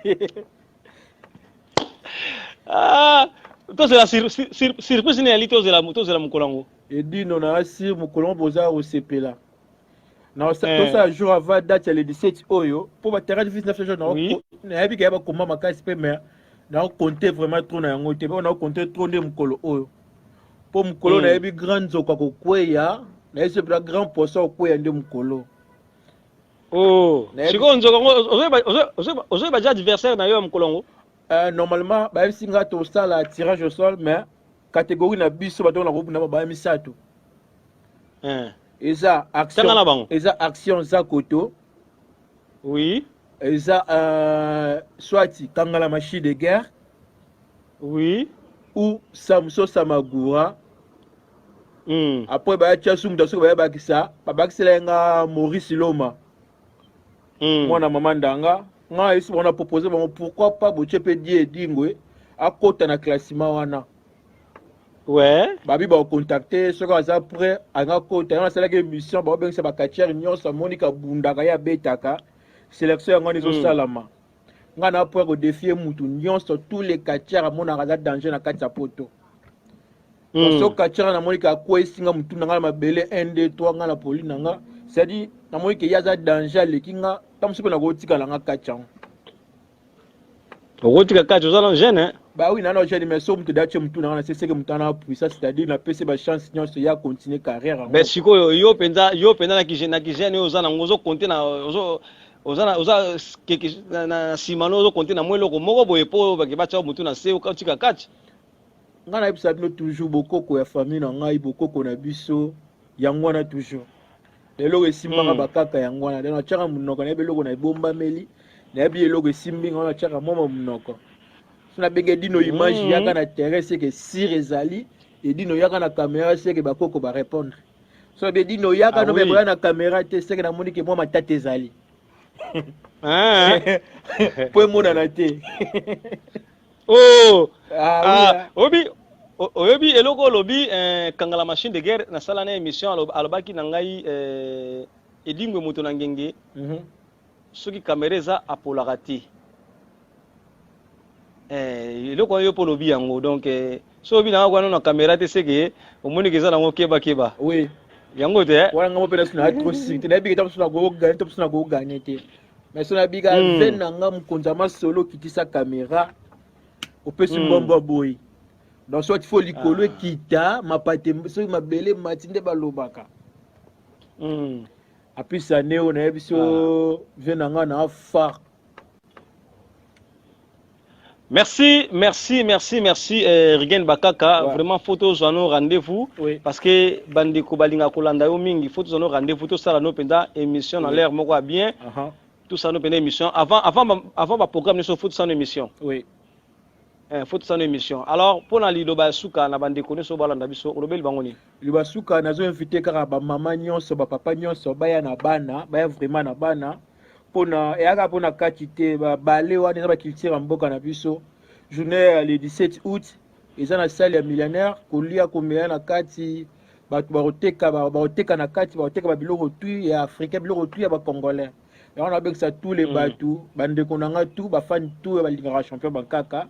to c'est la surprise ni ali to c'est la mukolongo et dit non na sir mukolongo boza au CP là na ça jour avant date le 17 oyo pour ba terrain 19 jours na nayebi ke ba koma makasi pe mais na compter vraiment trop na yango te on a compter trop de mukolo oyo pour mukolo na yebi grand zoko ko kweya na c'est le grand poisson ko yande mukolo siko nzoka ozo ba adversaire na yo mukolongo normalement ba singa to sala tirage au sol mais catégorie na biso ba tona ko buna ba misato eza action za koto oui eza soit kangala machine de guerre oui ou Samso Samagura. Après, il y a Maurice Loma. Moi, maman Danga. On a proposé pourquoi pas Dingwe à côté de classement. Ouais. Babi va contacter ce qu'on a après à côté. On a une émission. C'est ma carrière. Monica Bundagaya Betaka. Sélection en Iso Salama. On a pour défier Moutounion sur tous les quartiers à mon danger dans Kachapoto. So kachara na monika kwa isinga mtu nanga mabele 1 2 3 nga na poli nanga c'est-à-dire na monika yaza danger le kinga tamsuko na gotika nanga kacha gotika kacha za jeune hein bah oui nana jeune mais so mtu dache mtu nanga c'est que mtu na puissance c'est-à-dire na PC ba chance nyonso ya continuer carrière mais siko yo penza na kijene ozana ngozo compter na oza keke na simano ozo compter na mwelo ko moko boye po ba ke ba cha mtu na se ukatika kacha nga na bisa bino toujours bokoko ya famille na ngai bokoko na biso yango wana toujours lelo esimbaka bakaka yango wana lelo atiaka monoko na ye beloko na ebombameli nayebi eloko esimbi nga atiaka mwa monoko so nabenge dino image yaka na terrain seke sire ezali edino yaka na caméra seke bakoko barépondre so nabe dino yaka no boya na caméra te seke namoni ke mwa matata ezali po emonana te oyebi eloko olobi kangala machine de guerre nasala na émission alobaki na ngai edingwe moto na ngenge soki caméra eza apolaka te eloko oyo mpo olobi yango donc so obi nanga kwana na caméra te seke omoni ke eza nango keba oui yango te wana ngambo mpe naso na trop strict nayebi ke ta mosu na kogane to mosu na kogane te mais so nabika ve nanga mokonzi amasolo okitisa caméra opesi mbombo boyi donc soit il faut likolo ekita mapate soki mabele mati nde balobaka apesa neo nayebi so ve nanga na phare. Merci Rigen Bakaka, vraiment photo zano rendez-vous parce que bandeko balinga kolanda yo mingi photo zano rendez-vous tout ça no penda émission dans l'air moko bien tout ça no penda émission avant ba programme sur photo sans émission photo sans émission alors pour na liloba suka na bandeko ne so balanda biso olobeli bangoni liloba suka nazo inviter kaka ba mama nyonso ba papa nyonso baya na bana baya vraiment na bana pona eyaka pona kati te bale wana eza baculture mboka na biso journée le 17 août eza na salle ya millionnaire kolia komela na kati bato baoteka na kati baoteka babiloko tu ya africain biloko tu ya bacongolais yango nabekisa tous les bato bandeko na nga tu bafani tu balingaka champion bakaka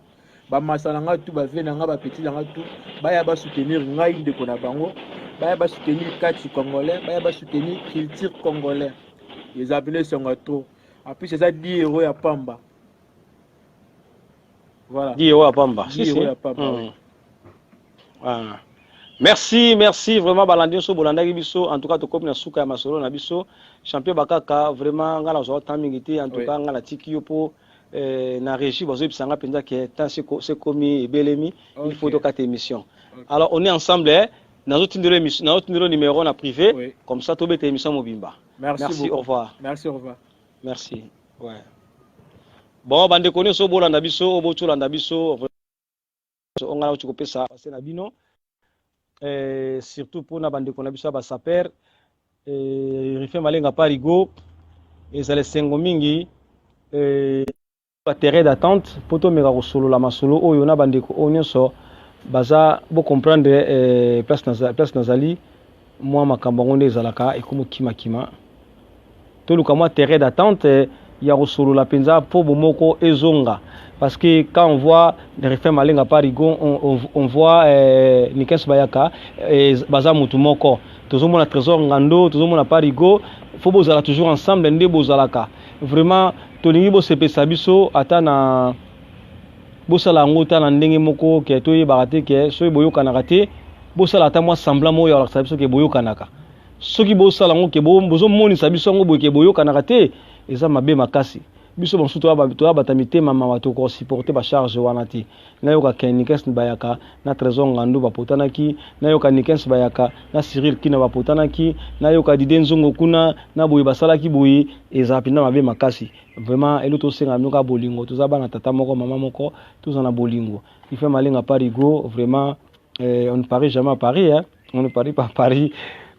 bamasa na nga tu bave na nga bapetit na nga tu baya basoutenir ngai ndeko na bango baya basoutenir kati congolais baya basoutenir culture congolais les abonnés sont trop. En plus, c'est ça 10 € à Pamba. Voilà. 10 € à Pamba. 10 € à Pamba. Merci vraiment Balandio so Bolanda biso en tout cas to kopina suka ya masolo na biso champion bakaka vraiment ngala zo tamingiti en tout cas ngala tiki yopo na régie bozo bisanga penza que tant c'est commis et belemi il faut to quatre émissions. Alors on est ensemble dans notre numéro na privé comme ça to bete émission mobimba. Merci, au revoir. Merci, au revoir. Merci. Ouais. Bon, bande koni so bolanda biso, obo tulanda biso, on ngala ukopesa passer na bino. Surtout pour na bande kona biso ba saper rife malenga parigo ezale sengo mingi ba terrain d'attente poto meka ko solo la masolo oyo na bande ko onyoso baza bo comprendre place nazali moi makambo ngonde ezalaka ekomo kima toluka moi terrain d'attente ya rosolo la penza po bomoko ezonga parce que quand on voit les refaits malenga parigo on voit Nikens Bayaka baza mutu moko tozomona trésor ngando tozomona parigo faut bozala toujours ensemble nde bozalaka vraiment tolingi bo sepesa biso ata na bosala ngota na ndenge moko ke toyi barate ke soyi boyokanaka te bosala ata mwa semblant mo ya lakisa biso ke boyokanaka soki bosala ngo ke bozomonisa biso ngo boye ke boyokanaka te eza mabe makasi biso bonsu to abata mitema mawa to ko supporter ba charge wana ti nayoka Nikens Bayaka na trésor ngando bapotanaki nayoka Nikens Bayaka na Cyril Kina bapotanaki nayoka Diden Zongo kuna na boye basalaki boye eza pinda mabe makasi vraiment eloto senga myoka bolingo tozaba na tata moko mama moko tozana bolingo il fait malinga parigo vraiment on ne parie jamais à Paris on ne parie pas à Paris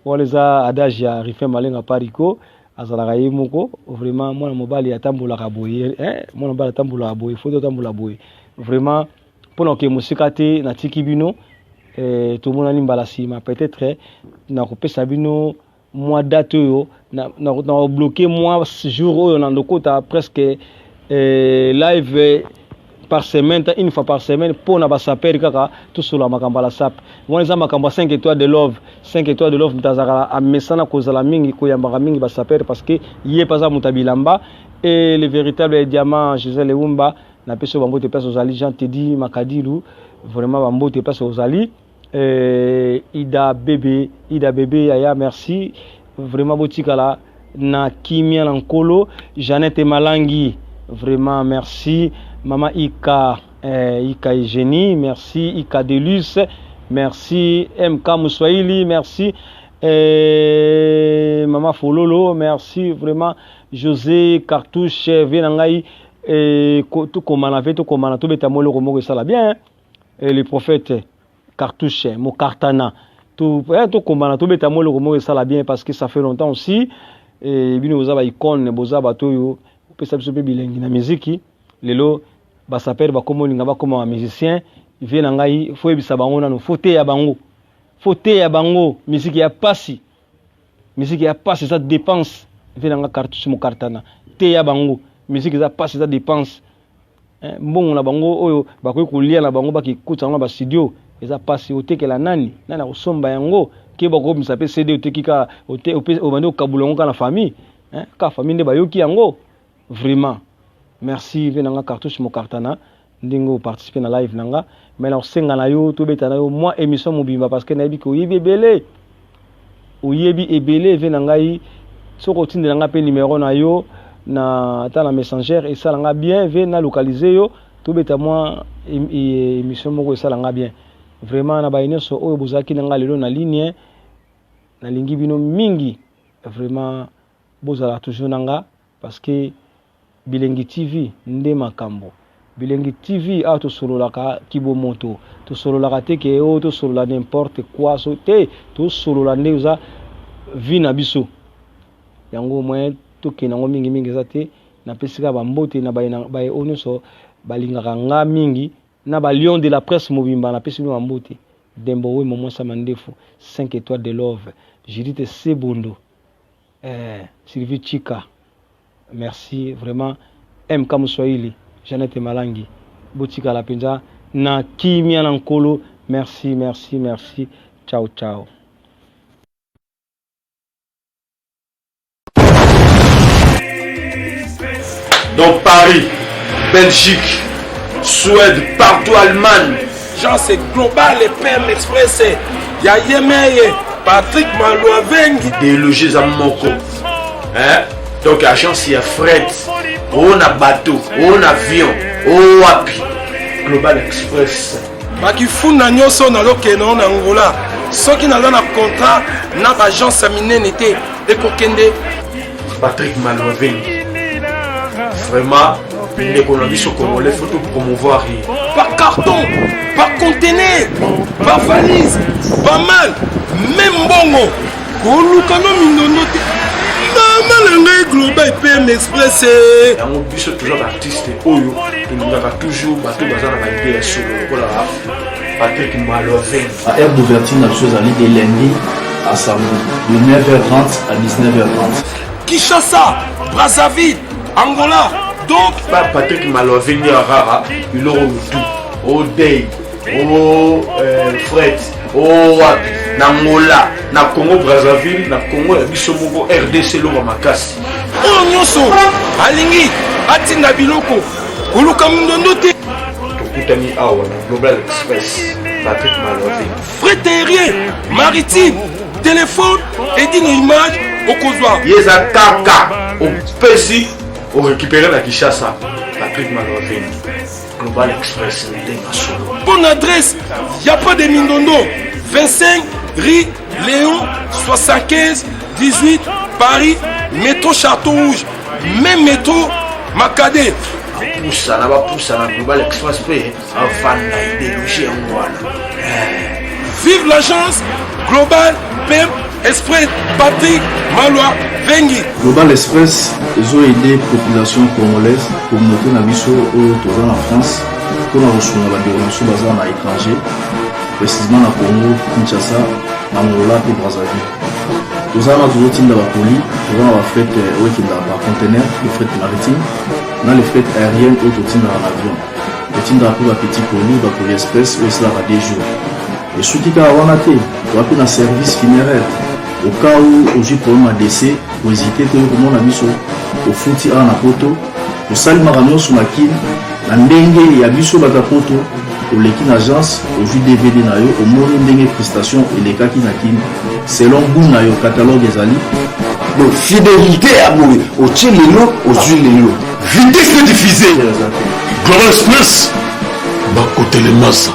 on les a adage ya rife malinga parigo azalaka ye moko vraiment mwana mobali atambolaka boye mwana mobali atambolaka boye faut atambola boye vraiment mpona ke mosika te na tiki bino tomonani mbala nsima peut-être na kopesa bino mwa date oyo na bloqué mwa jour oyo na ndokota presque live par semaine, une fois par semaine, pour na basaper kaka tout sur la makamba la sap. Moi les makamba 5 étoiles de love, 5 étoiles de love mtazara amesana kozala mingi koyamba mingi basaper parce que yé pas za mutabilamba et le véritable diamant Gisèle Wumba na peso bambo te place aux ali Jean Teddy Makadilu vraiment bambo te place aux ali Ida bébé aya merci vraiment botikala na kimia lankolo Jeannette Malangi vraiment merci Maman Ika Eugénie, merci Ika Delus, merci MK Mouswaili, merci Maman Fololo, merci vraiment. José Cartouche, Venangaï, tout comme on avait, tout comme on a tout bétamolo, comme ça là bien. Le prophète Cartouche, Mokartana, tout comme on a tout bétamolo, comme ça là bien, parce que ça fait longtemps aussi. Et bien, vous avez icône, vous avez tout, vous pouvez savoir bilingue na musique. Lelo, bah s'appelle bah comme on comme un musicien, Venangaï, faut y savoir on a faute à bango. Faute à bango, musique ya passi. Musique ya passi, ça dépense. Venanga cartouche mo cartana. Te ya bango, musique ya passi, ça dépense. Bon na bango oyo bakoki kolia na bango bakikuta ngo ba studio, eza passi otekela nani? Nana osomba yango, ke bako misape CD otekika obande okabulongo ka na famille, ka famille nde bayoki yango. Vraiment. Merci Venanga cartouche mo cartana. Ndingo participer na live nanga. Mais alors senga na yo to beta na yo moi émission mobimba parce que na yebi ko yebi ebele. O yebi ebele venanga yi soko tindela nga pe numéro na yo na ata na messenger et ça nga bien ve na localiser yo to beta moi émission moko ça nga bien. Vraiment na ba ineso oyo bozaki na nga lelo na ligne na lingi bino mingi. Vraiment bozala toujours nanga parce que Bilengi TV nde makambo. Bilengi TV a to sololaka kibomoto, to sololaka teke o to solola n'importe quoi so te, to solola ndeza vina biso. Yango moyen to kenango mingi mingi zate na pesika ba mbote na ba oneso balingaka nga mingi na ba lion de la presse mobimba na pesika ba mbote. Dembo we momo samandefu 5 étoiles de love. Judith Sebondo. Sylvie Chika. Merci vraiment. M. Kamuswahili, Jeannette Malangi, Boutika La Pinza, na Kimia Nankolo. Merci, merci, merci. Ciao, ciao. Donc Paris, Belgique, Suède, partout Allemagne. Genre c'est global et PM Express. Ya Yemeye, Patrick Malouavengi. Des logis à Moko. Hein? Donc agence il y a fret, on a bateau, on a avion, on a Global Express. Bakifuna nyoso na lokeno na Angola. Soki na lana contrat na agence minene été ekokende Patrick Malouavengi. Vraiment, l'économie au Congolais faut tout promouvoir. Par carton, par conteneur, par valise, par mal, même bongo. Kolukano minono te. Global PM Express. On bise toujours artiste Oyo. Il nous a toujours battu dans la idée sur le Patrick Malouavengi. À aire d'ouverture, la chose à l'idée lundi à samedi, de 9h30 à 19h30. Kinshasa, Brazzaville, Angola. Donc, Patrick Malouavengi à Rara, il aura tout. Au Day, au Fred, au Wapi. Na Angola, na Congo Brazzaville, na Congo Bisomoko RDC Loma Makasi. Oh nyoso, alingi, atinda biloko, koluka mundondo te. Tokutani awa na Global Express, Patrick Malouavengi. Frais aérien, maritime, téléphone, et une image au Kozwa. Yeza kaka, au Pessi, au récupérer la Kinshasa, Patrick Malouavengi. Global Express, bonne adresse, y a pas de mindondo. 25 rue Léon 75 18 Paris, métro Château Rouge, même métro Macadé. Poussa na Global Express pe avant na idéologie en wana. Vive l'agence Global PM Express Patrick Malouavengi. Global Express, ils ont aidé la population congolaise, communauté na biso au tour en France, pour la recherche de la développement basée à l'étranger. Précisément na Congo, Kinshasa, Angola et Brazzaville. Nous avons toujours la colis, nous avons fait par conteneur, le fret maritime, dans les fret aériennes ou tout dans l'avion. Le pour la petite colis, la colis express, où cela va des jours. Et ce qui est à Wanate, nous avons un service funéraire. Au cas où aujourd'hui problème à décès, pour hésiter que comment on a mis au fouti à la poto, au salut maramio sur la kin, la ndenge et abisso batapoto. Pour l'équipe agence, aujourd'hui DVD na yo, au moins une prestation et les cas qui n'akin, selon vous na yo catalogue des alliés. Donc fidélité à mourir, au tien lélo, au huile lélo. Vitesse de diffuser. Global Express, bah côté les masses.